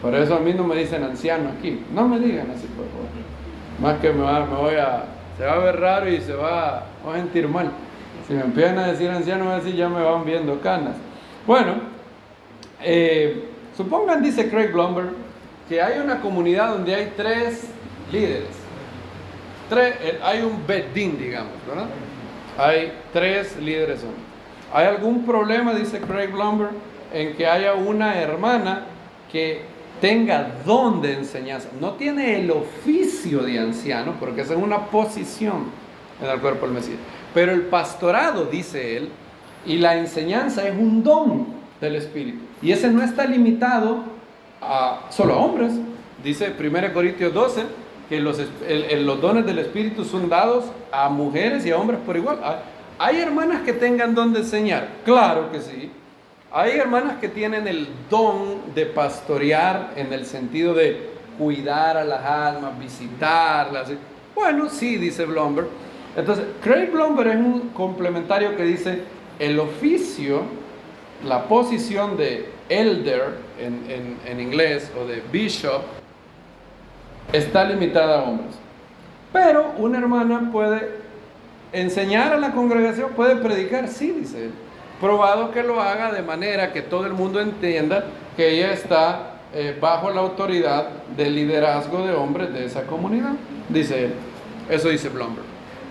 Por eso a mí no me dicen anciano aquí, no me digan así, por favor. Más que se va a ver raro y se va a sentir mal. Si me empiezan a decir anciano, así ya me van viendo canas. Bueno, supongan, dice Craig Blomberg, que hay una comunidad donde hay 3 líderes. Hay un bedín, digamos, ¿verdad? Hay 3 líderes hombres. ¿Hay algún problema, dice Craig Blomberg, en que haya una hermana que tenga don de enseñanza? No tiene el oficio de anciano, porque esa es una posición en el cuerpo del Mesías. Pero el pastorado, dice él, y la enseñanza es un don del Espíritu. Y ese no está limitado solo a hombres. Dice 1 Corintios 12 que los dones del Espíritu son dados a mujeres y a hombres por igual. ¿Hay hermanas que tengan don de enseñar? Claro que sí. Hay hermanas que tienen el don de pastorear en el sentido de cuidar a las almas, visitarlas. Bueno, sí, dice Blomberg. Entonces, Craig Blomberg es un complementario que dice el oficio, la posición de elder en inglés o de bishop está limitada a hombres. Pero una hermana puede enseñar a la congregación, puede predicar, sí, dice él. Probado que lo haga de manera que todo el mundo entienda que ella está bajo la autoridad del liderazgo de hombres de esa comunidad, dice él. Eso dice Blomberg.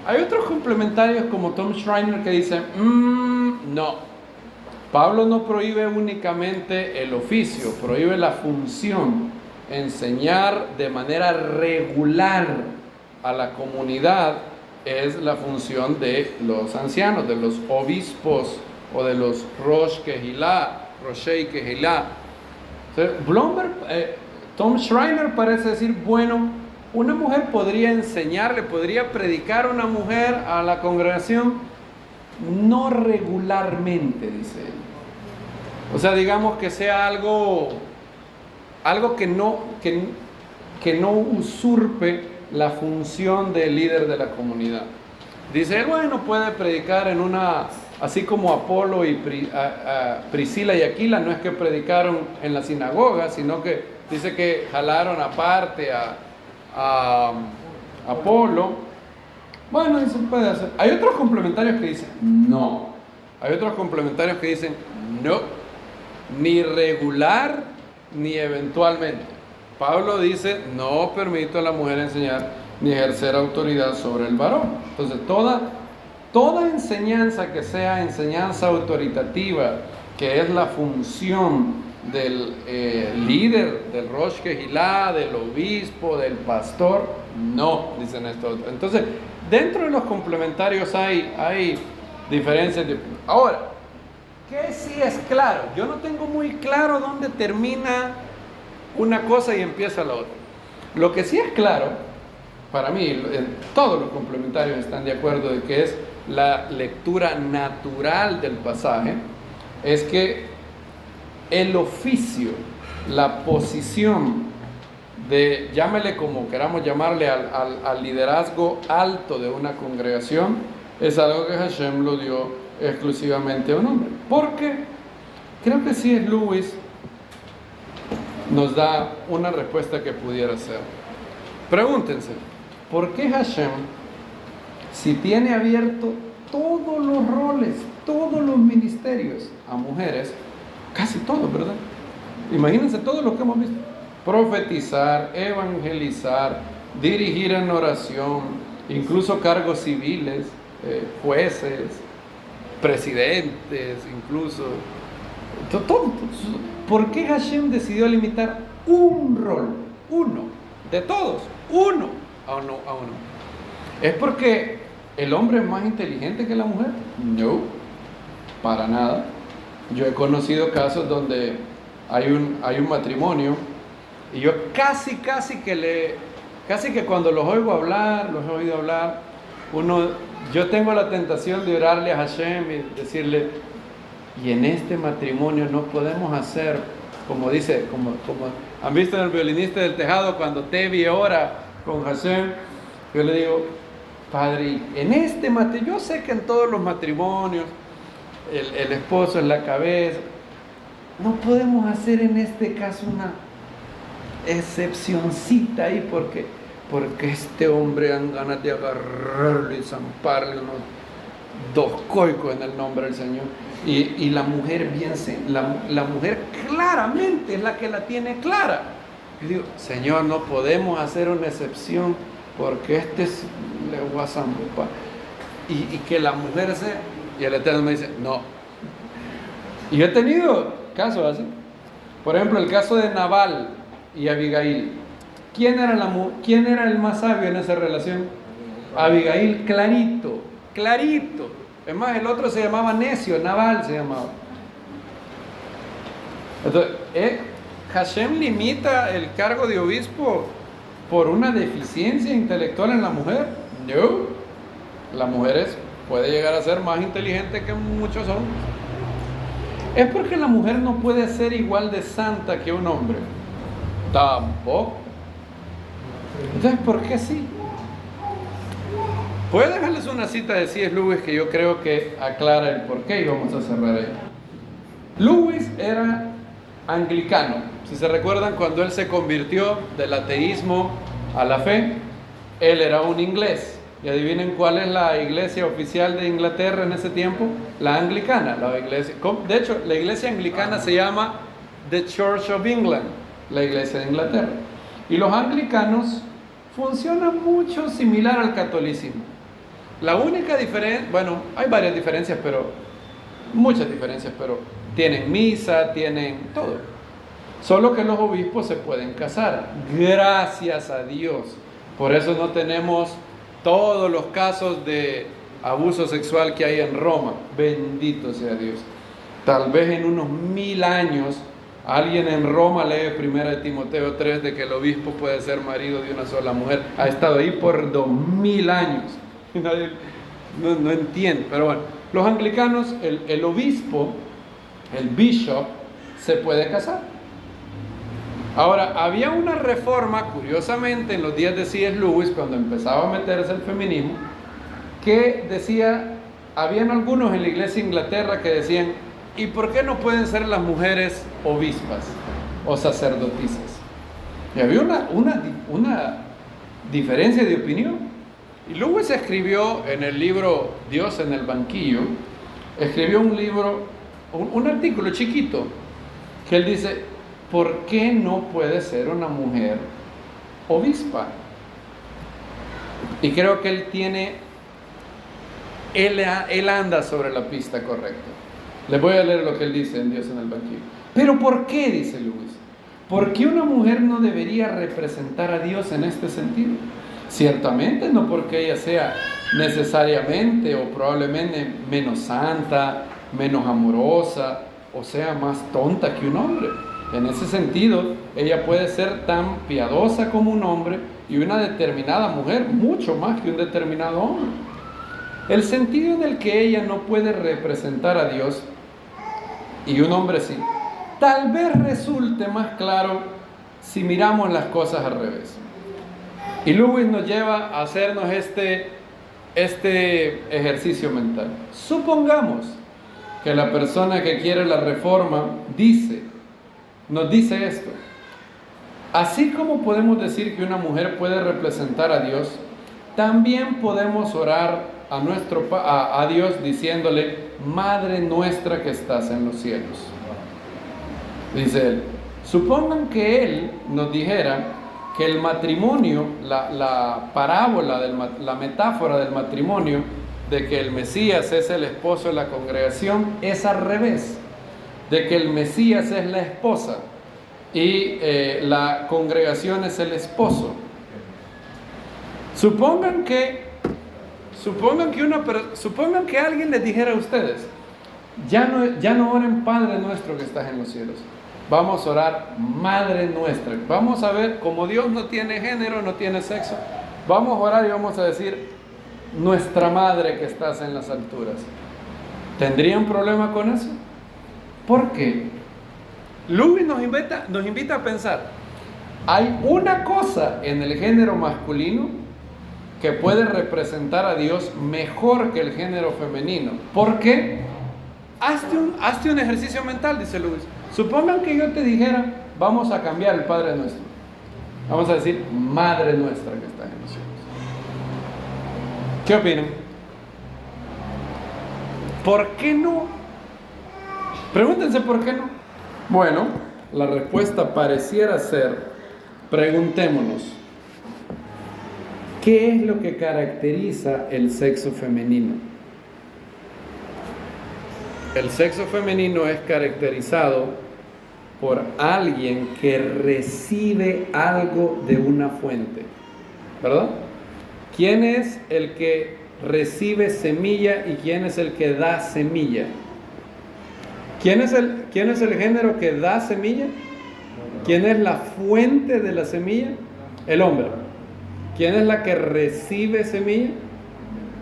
Hay otros complementarios como Tom Schreiner que dicen, no, Pablo no prohíbe únicamente el oficio, prohíbe la función, enseñar de manera regular a la comunidad es la función de los ancianos, de los obispos o de los Roshei Kehilá. Blomberg, Tom Schreiner parece decir, bueno, una mujer podría enseñarle, podría predicar a una mujer a la congregación, no regularmente, dice él. O sea, digamos que sea algo que no usurpe la función del líder de la comunidad. Dice él, bueno, puede predicar en así como Apolo y Priscila y Aquila, no es que predicaron en la sinagoga, sino que dice que jalaron aparte a Apolo. Bueno, eso puede hacer. Hay otros complementarios que dicen no. Hay otros complementarios que dicen no, ni regular ni eventualmente. Pablo dice no permito a la mujer enseñar ni ejercer autoridad sobre el varón. Entonces toda enseñanza que sea enseñanza autoritativa, que es la función del líder, del Rosh Kehilá, del obispo, del pastor, no, dicen esto. Entonces, dentro de los complementarios hay diferencias. Ahora, ¿qué sí es claro? Yo no tengo muy claro dónde termina una cosa y empieza la otra. Lo que sí es claro, para mí, todos los complementarios están de acuerdo de que es la lectura natural del pasaje, es que el oficio, la posición de, llámele como queramos llamarle, al liderazgo alto de una congregación, es algo que Hashem lo dio exclusivamente a un hombre. ¿Por qué? Creo que C.S. Lewis nos da una respuesta que pudiera ser. Pregúntense, ¿por qué Hashem, si tiene abierto todos los roles, todos los ministerios a mujeres, casi todos, ¿verdad? Imagínense todo lo que hemos visto: profetizar, evangelizar, dirigir en oración, incluso cargos civiles, jueces, presidentes, incluso todo. ¿Por qué Hashem decidió limitar un rol, uno, de todos, uno a uno? ¿Es porque el hombre es más inteligente que la mujer? No, para nada. Yo he conocido casos donde hay un matrimonio y yo casi que cuando los oigo hablar, los he oído hablar, yo tengo la tentación de orarle a Hashem y decirle: y en este matrimonio no podemos hacer, como dice, como han visto en El violinista del tejado, cuando Tevi ora con Hashem, yo le digo: Padre, en este matrimonio, yo sé que en todos los matrimonios el esposo es la cabeza, no podemos hacer en este caso una excepcioncita ahí, porque este hombre dan ganas de agarrarle y zamparle unos 2 coicos en el nombre del Señor. Y la mujer la mujer claramente es la que la tiene clara. Y digo: Señor, no podemos hacer una excepción porque este es le guasam, y que la mujer sea. Y el Eterno me dice: no. Y yo he tenido casos así. Por ejemplo, el caso de Nabal y Abigail. ¿Quién era el más sabio en esa relación? Abigail, clarito. Es más, el otro se llamaba necio, Nabal se llamaba. Entonces, Hashem limita el cargo de obispo por una deficiencia intelectual en la mujer. No, la mujer puede llegar a ser más inteligente que muchos hombres. ¿Es porque la mujer no puede ser igual de santa que un hombre? Tampoco. Entonces, ¿por qué sí? Voy a dejarles una cita de C.S. Lewis que yo creo que aclara el por qué, y vamos a cerrar ahí. Lewis era anglicano. Si se recuerdan, cuando él se convirtió del ateísmo a la fe, él era un inglés. Y adivinen cuál es la iglesia oficial de Inglaterra en ese tiempo: la anglicana. De hecho, la iglesia anglicana se llama The Church of England, la iglesia de Inglaterra. Y los anglicanos funcionan mucho similar al catolicismo. La única diferencia, bueno, hay varias diferencias, muchas diferencias, pero tienen misa, tienen todo. Solo que los obispos se pueden casar, gracias a Dios. Por eso no tenemos todos los casos de abuso sexual que hay en Roma. Bendito sea Dios. Tal vez en unos 1000 años alguien en Roma lee 1 Timoteo 3 de que el obispo puede ser marido de una sola mujer. Ha estado ahí por 2000 años. Nadie no entiende. Pero bueno, los anglicanos, el obispo, el bishop, se puede casar. Ahora, había una reforma, curiosamente, en los días de C.S. Lewis, cuando empezaba a meterse el feminismo, que decía, habían algunos en la iglesia de Inglaterra que decían: ¿y por qué no pueden ser las mujeres obispas o sacerdotisas? Y había una diferencia de opinión. Y Lewis escribió en el libro Dios en el banquillo, escribió un artículo chiquito, que él dice: ¿por qué no puede ser una mujer obispa? Y creo que él anda sobre la pista correcta. Les voy a leer lo que él dice en Dios en el banquillo. ¿Pero por qué? Dice Lewis. ¿Por qué una mujer no debería representar a Dios en este sentido? Ciertamente no porque ella sea necesariamente o probablemente menos santa, menos amorosa, o sea más tonta que un hombre. En ese sentido, ella puede ser tan piadosa como un hombre y una determinada mujer mucho más que un determinado hombre. El sentido en el que ella no puede representar a Dios y un hombre sí, tal vez resulte más claro si miramos las cosas al revés. Y Lewis nos lleva a hacernos este ejercicio mental. Supongamos que la persona que quiere la reforma nos dice esto. Así como podemos decir que una mujer puede representar a Dios, también podemos orar a Dios diciéndole: Madre nuestra que estás en los cielos. Dice él, supongan que él nos dijera que el matrimonio, la parábola, la metáfora del matrimonio, de que el Mesías es el esposo de la congregación, es al revés, de que el Mesías es la esposa y la congregación es el esposo. Supongan que alguien les dijera a ustedes: ya no oren Padre nuestro que estás en los cielos, vamos a orar Madre nuestra. Vamos a ver, como Dios no tiene género, no tiene sexo, vamos a orar y vamos a decir: nuestra Madre que estás en las alturas. ¿Tendrían problema con eso? ¿Por qué? Lewis nos invita a pensar: hay una cosa en el género masculino que puede representar a Dios mejor que el género femenino. ¿Por qué? Hazte un ejercicio mental, dice Lewis. Supongan que yo te dijera: vamos a cambiar el Padre nuestro, vamos a decir Madre nuestra que está en los cielos. ¿Qué opinan? ¿Por qué no? Pregúntense por qué no. Bueno, la respuesta pareciera ser: preguntémonos, ¿qué es lo que caracteriza el sexo femenino? El sexo femenino es caracterizado por alguien que recibe algo de una fuente, ¿verdad? ¿Quién es el que recibe semilla y quién es el que da semilla? ¿Quién es el género que da semilla? ¿Quién es la fuente de la semilla? El hombre. ¿Quién es la que recibe semilla?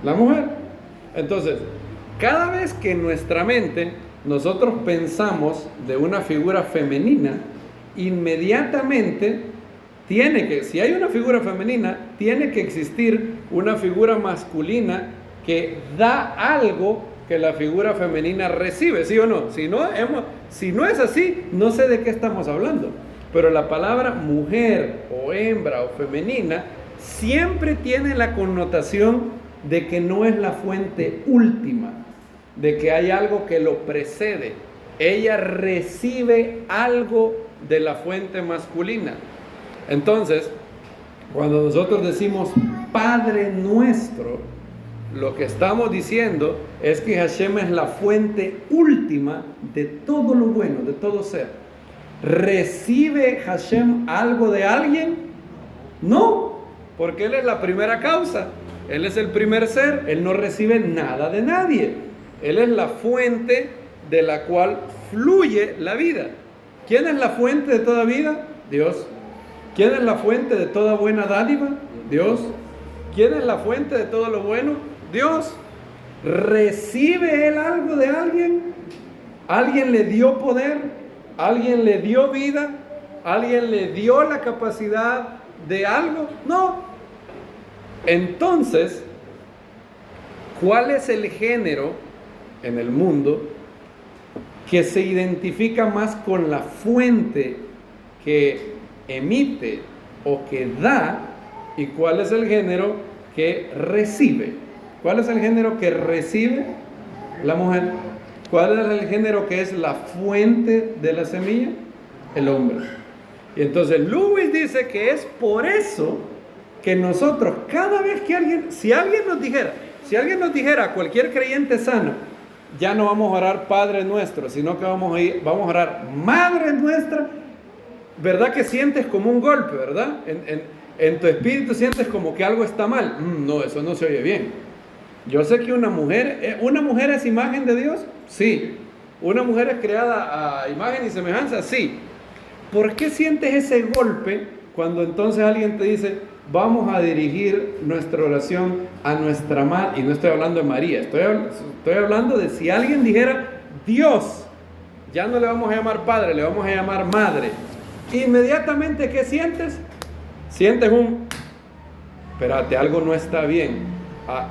La mujer. Entonces, cada vez que en nuestra mente nosotros pensamos de una figura femenina, inmediatamente si hay una figura femenina, tiene que existir una figura masculina que da algo que la figura femenina recibe, ¿sí o no? Si no es así, no sé de qué estamos hablando. Pero la palabra mujer o hembra o femenina siempre tiene la connotación de que no es la fuente última, de que hay algo que lo precede. Ella recibe algo de la fuente masculina. Entonces, cuando nosotros decimos Padre nuestro, lo que estamos diciendo es que Hashem es la fuente última de todo lo bueno, de todo ser. ¿Recibe Hashem algo de alguien? No, porque Él es la primera causa. Él es el primer ser. Él no recibe nada de nadie. Él es la fuente de la cual fluye la vida. ¿Quién es la fuente de toda vida? Dios. ¿Quién es la fuente de toda buena dádiva? Dios. ¿Quién es la fuente de todo lo bueno? Dios. ¿Recibe Él algo de alguien? ¿Alguien le dio poder? ¿Alguien le dio vida? ¿Alguien le dio la capacidad de algo? No. Entonces, ¿cuál es el género en el mundo que se identifica más con la fuente que emite o que da? ¿Y cuál es el género que recibe? ¿Cuál es el género que recibe? La mujer. ¿Cuál es el género que es la fuente de la semilla? El hombre. Y entonces Lewis dice que es por eso que nosotros, cada vez que si alguien nos dijera a cualquier creyente sano: ya no vamos a orar Padre nuestro, sino que vamos a orar Madre nuestra, ¿verdad que sientes como un golpe, verdad? En tu espíritu sientes como que algo está mal. No, eso no se oye bien. Yo sé que una mujer es imagen de Dios, sí. Una mujer es creada a imagen y semejanza, sí. ¿Por qué sientes ese golpe cuando entonces alguien te dice: vamos a dirigir nuestra oración a nuestra madre? Y no estoy hablando de María, estoy hablando de si alguien dijera: Dios, ya no le vamos a llamar Padre, le vamos a llamar Madre. Inmediatamente, ¿qué sientes? Sientes espérate, algo no está bien,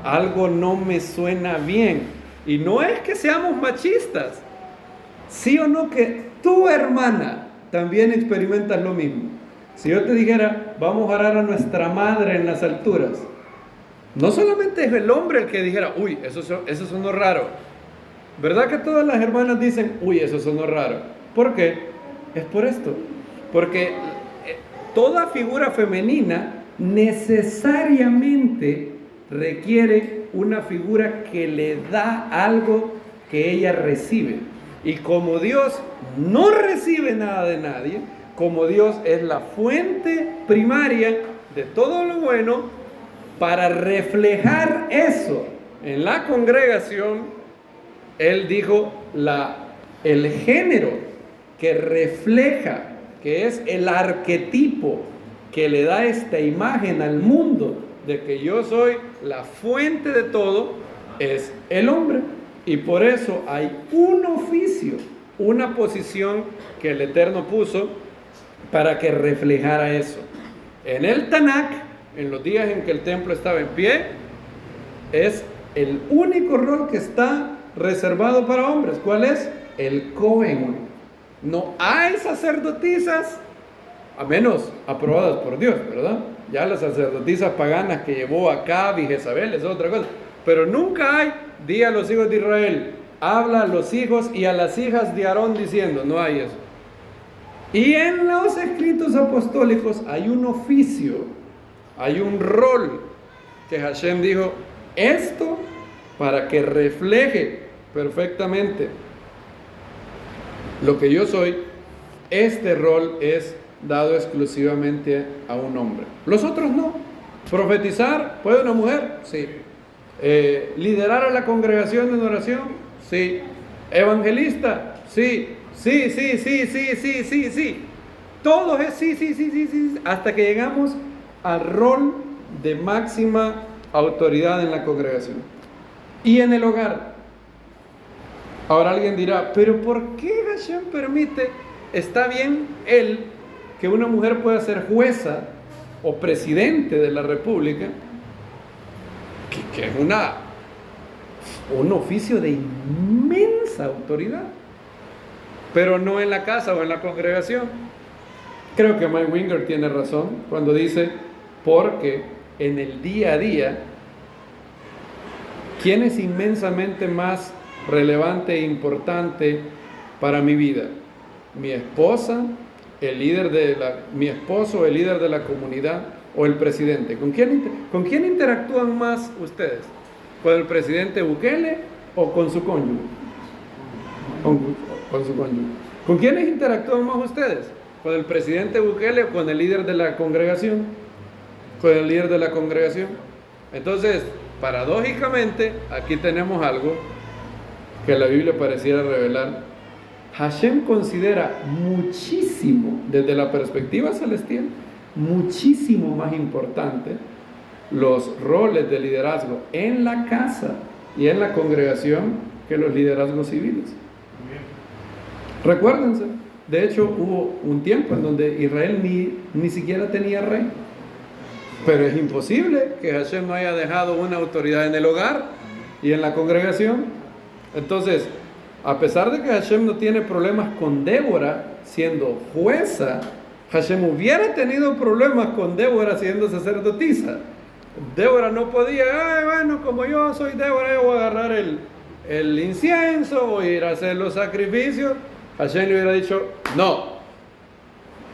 algo no me suena bien. Y no es que seamos machistas. Sí o no que tu hermana también experimentas lo mismo. Si yo te dijera, vamos a orar a nuestra madre en las alturas, no solamente es el hombre el que dijera, uy, eso sonó raro. ¿Verdad que todas las hermanas dicen, uy, eso sonó raro? ¿Por qué? Es por esto. Porque toda figura femenina necesariamente requiere una figura que le da algo que ella recibe. Y como Dios no recibe nada de nadie, como Dios es la fuente primaria de todo lo bueno, para reflejar eso en la congregación, Él dijo el género que refleja, que es el arquetipo que le da esta imagen al mundo de que yo soy la fuente de todo, es el hombre. Y por eso hay un oficio, una posición que el Eterno puso para que reflejara eso. En el Tanakh, en los días en que el templo estaba en pie, es el único rol que está reservado para hombres. ¿Cuál es? El Cohen. No hay sacerdotisas, a menos aprobadas por Dios, ¿verdad? Ya las sacerdotisas paganas que llevó Acab y Jezabel es otra cosa. Pero nunca hay, di a los hijos de Israel, habla a los hijos y a las hijas de Aarón diciendo, no hay eso. Y en los escritos apostólicos hay un oficio, hay un rol que Hashem dijo, esto para que refleje perfectamente lo que yo soy, este rol es dado exclusivamente a un hombre. Los otros no. Profetizar, ¿puede una mujer? Sí. Liderar a la congregación en oración, sí. Evangelista, sí. Sí. Todo es sí, hasta que llegamos al rol de máxima autoridad en la congregación. Y en el hogar. Ahora alguien dirá, pero ¿por qué Hashem permite? Está bien él que una mujer pueda ser jueza o presidente de la república, que es un oficio de inmensa autoridad, pero no en la casa o en la congregación. Creo que Mike Winger tiene razón cuando dice, porque en el día a día, ¿quién es inmensamente más relevante e importante para mi vida? ¿Mi esposa, mi esposo, el líder de la comunidad o el presidente? ¿Con quién interactúan más ustedes? ¿Con el presidente Bukele o con su cónyuge? Con su cónyuge. ¿Con quiénes interactúan más ustedes? ¿Con el presidente Bukele o con el líder de la congregación? Con el líder de la congregación. Entonces, paradójicamente, aquí tenemos algo que la Biblia pareciera revelar. Hashem considera muchísimo, desde la perspectiva celestial, muchísimo más importante los roles de liderazgo en la casa y en la congregación que los liderazgos civiles. Recuérdense, de hecho hubo un tiempo en donde Israel ni siquiera tenía rey, pero es imposible que Hashem no haya dejado una autoridad en el hogar y en la congregación. Entonces, a pesar de que Hashem no tiene problemas con Débora siendo jueza, Hashem hubiera tenido problemas con Débora siendo sacerdotisa. Débora no podía, bueno, como yo soy Débora, yo voy a agarrar el incienso, voy a ir a hacer los sacrificios. Hashem le hubiera dicho, no,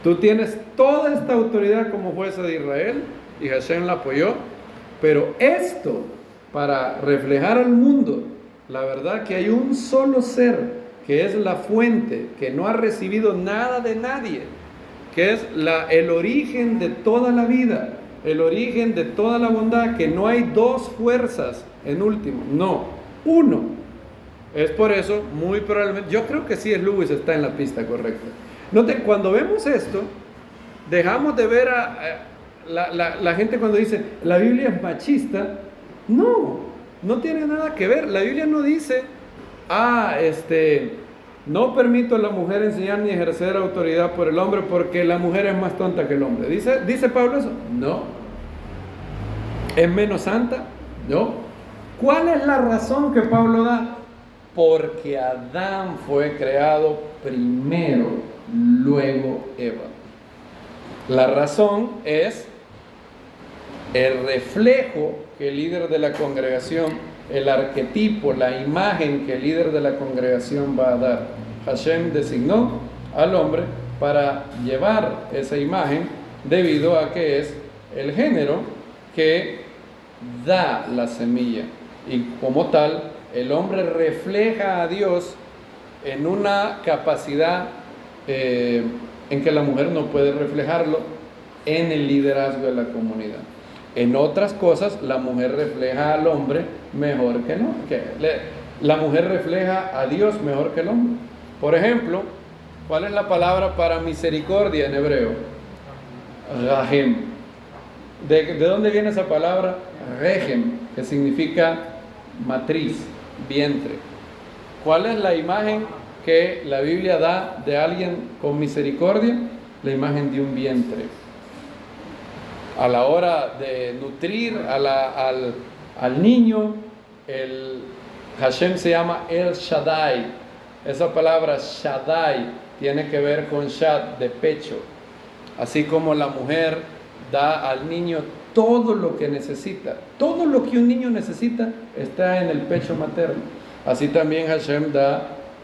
tú tienes toda esta autoridad como jueza de Israel, y Hashem la apoyó, pero esto, para reflejar al mundo la verdad que hay un solo ser, que es la fuente, que no ha recibido nada de nadie, que es el origen de toda la vida, el origen de toda la bondad, que no hay dos fuerzas en último, no, uno. Es por eso, muy probablemente, yo creo que sí es Lewis, está en la pista correcta. Noten, cuando vemos esto, dejamos de ver a la gente cuando dice, la Biblia es machista. No tiene nada que ver. La Biblia no dice, no permito a la mujer enseñar ni ejercer autoridad por el hombre porque la mujer es más tonta que el hombre. ¿Dice Pablo eso? No. ¿Es menos santa? No. ¿Cuál es la razón que Pablo da? porque Adán fue creado primero, luego Eva. La razón es el reflejo que el líder de la congregación, el arquetipo, la imagen que el líder de la congregación va a dar. Hashem designó al hombre para llevar esa imagen debido a que es el género que da la semilla. Y como tal, el hombre refleja a Dios en una capacidad en que la mujer no puede reflejarlo en el liderazgo de la comunidad. En otras cosas, la mujer refleja al hombre mejor que no. La mujer refleja a Dios mejor que el hombre. Por ejemplo, ¿cuál es la palabra para misericordia en hebreo? Rahem. ¿De dónde viene esa palabra? Regem, que significa matriz, vientre. ¿Cuál es la imagen que la Biblia da de alguien con misericordia? La imagen de un vientre. A la hora de nutrir al niño, el Hashem se llama El Shaddai. Esa palabra Shaddai tiene que ver con Shad, de pecho. Así como la mujer da al niño todo lo que necesita. Todo lo que un niño necesita está en el pecho materno. Así también Hashem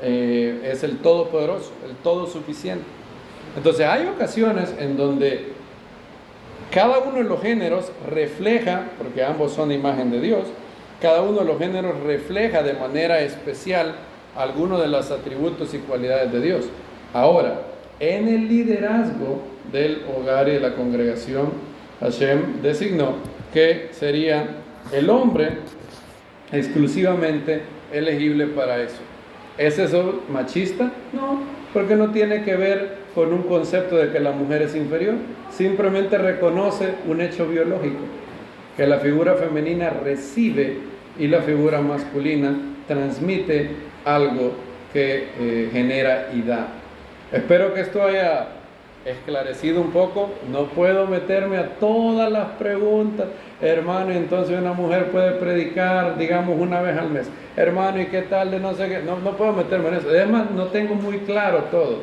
es el todopoderoso, el todo suficiente. Entonces hay ocasiones en donde cada uno de los géneros refleja, porque ambos son imagen de Dios, cada uno de los géneros refleja de manera especial algunos de los atributos y cualidades de Dios. Ahora, en el liderazgo del hogar y de la congregación, Hashem designó que sería el hombre exclusivamente elegible para eso. ¿Es eso machista? No, porque no tiene que ver con un concepto de que la mujer es inferior. Simplemente reconoce un hecho biológico, que la figura femenina recibe y la figura masculina transmite algo que genera y da. Espero que esto haya esclarecido un poco. No puedo meterme a todas las preguntas. Hermano, entonces una mujer puede predicar, digamos, una vez al mes. Hermano, ¿y qué tal de no sé qué? No puedo meterme en eso. Además, no tengo muy claro todo.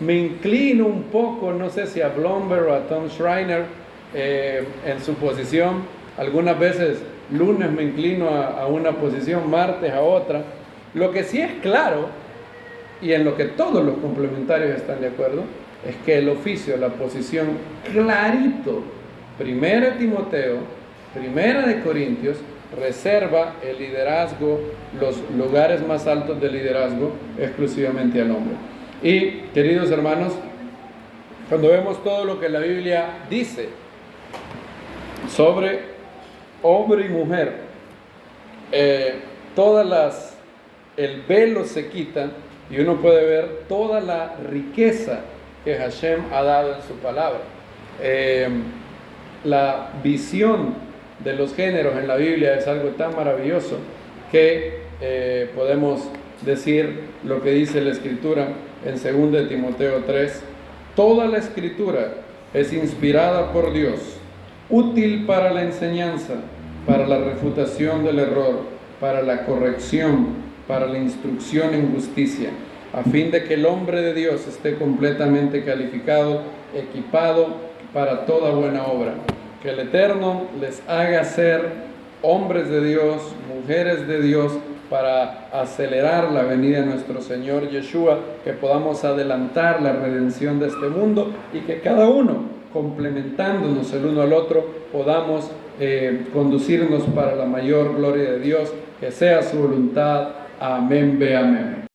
Me inclino un poco, no sé si a Blomberg o a Tom Schreiner en su posición. Algunas veces lunes me inclino a una posición, martes a otra. Lo que sí es claro, y en lo que todos los complementarios están de acuerdo, es que el oficio, la posición, clarito, 1 Timoteo, 1 de Corintios, reserva el liderazgo, los lugares más altos del liderazgo exclusivamente al hombre. Y, queridos hermanos, cuando vemos todo lo que la Biblia dice sobre hombre y mujer, el velo se quita y uno puede ver toda la riqueza que Hashem ha dado en su palabra. La visión de los géneros en la Biblia es algo tan maravilloso que podemos decir lo que dice la Escritura en 2 Timoteo 3. Toda la Escritura es inspirada por Dios, útil para la enseñanza, para la refutación del error, para la corrección, para la instrucción en justicia, a fin de que el hombre de Dios esté completamente calificado, equipado para toda buena obra. Que el Eterno les haga ser hombres de Dios, mujeres de Dios, para acelerar la venida de nuestro Señor Yeshua, que podamos adelantar la redención de este mundo y que cada uno, complementándonos el uno al otro, podamos conducirnos para la mayor gloria de Dios, que sea su voluntad. Amén, ve amén.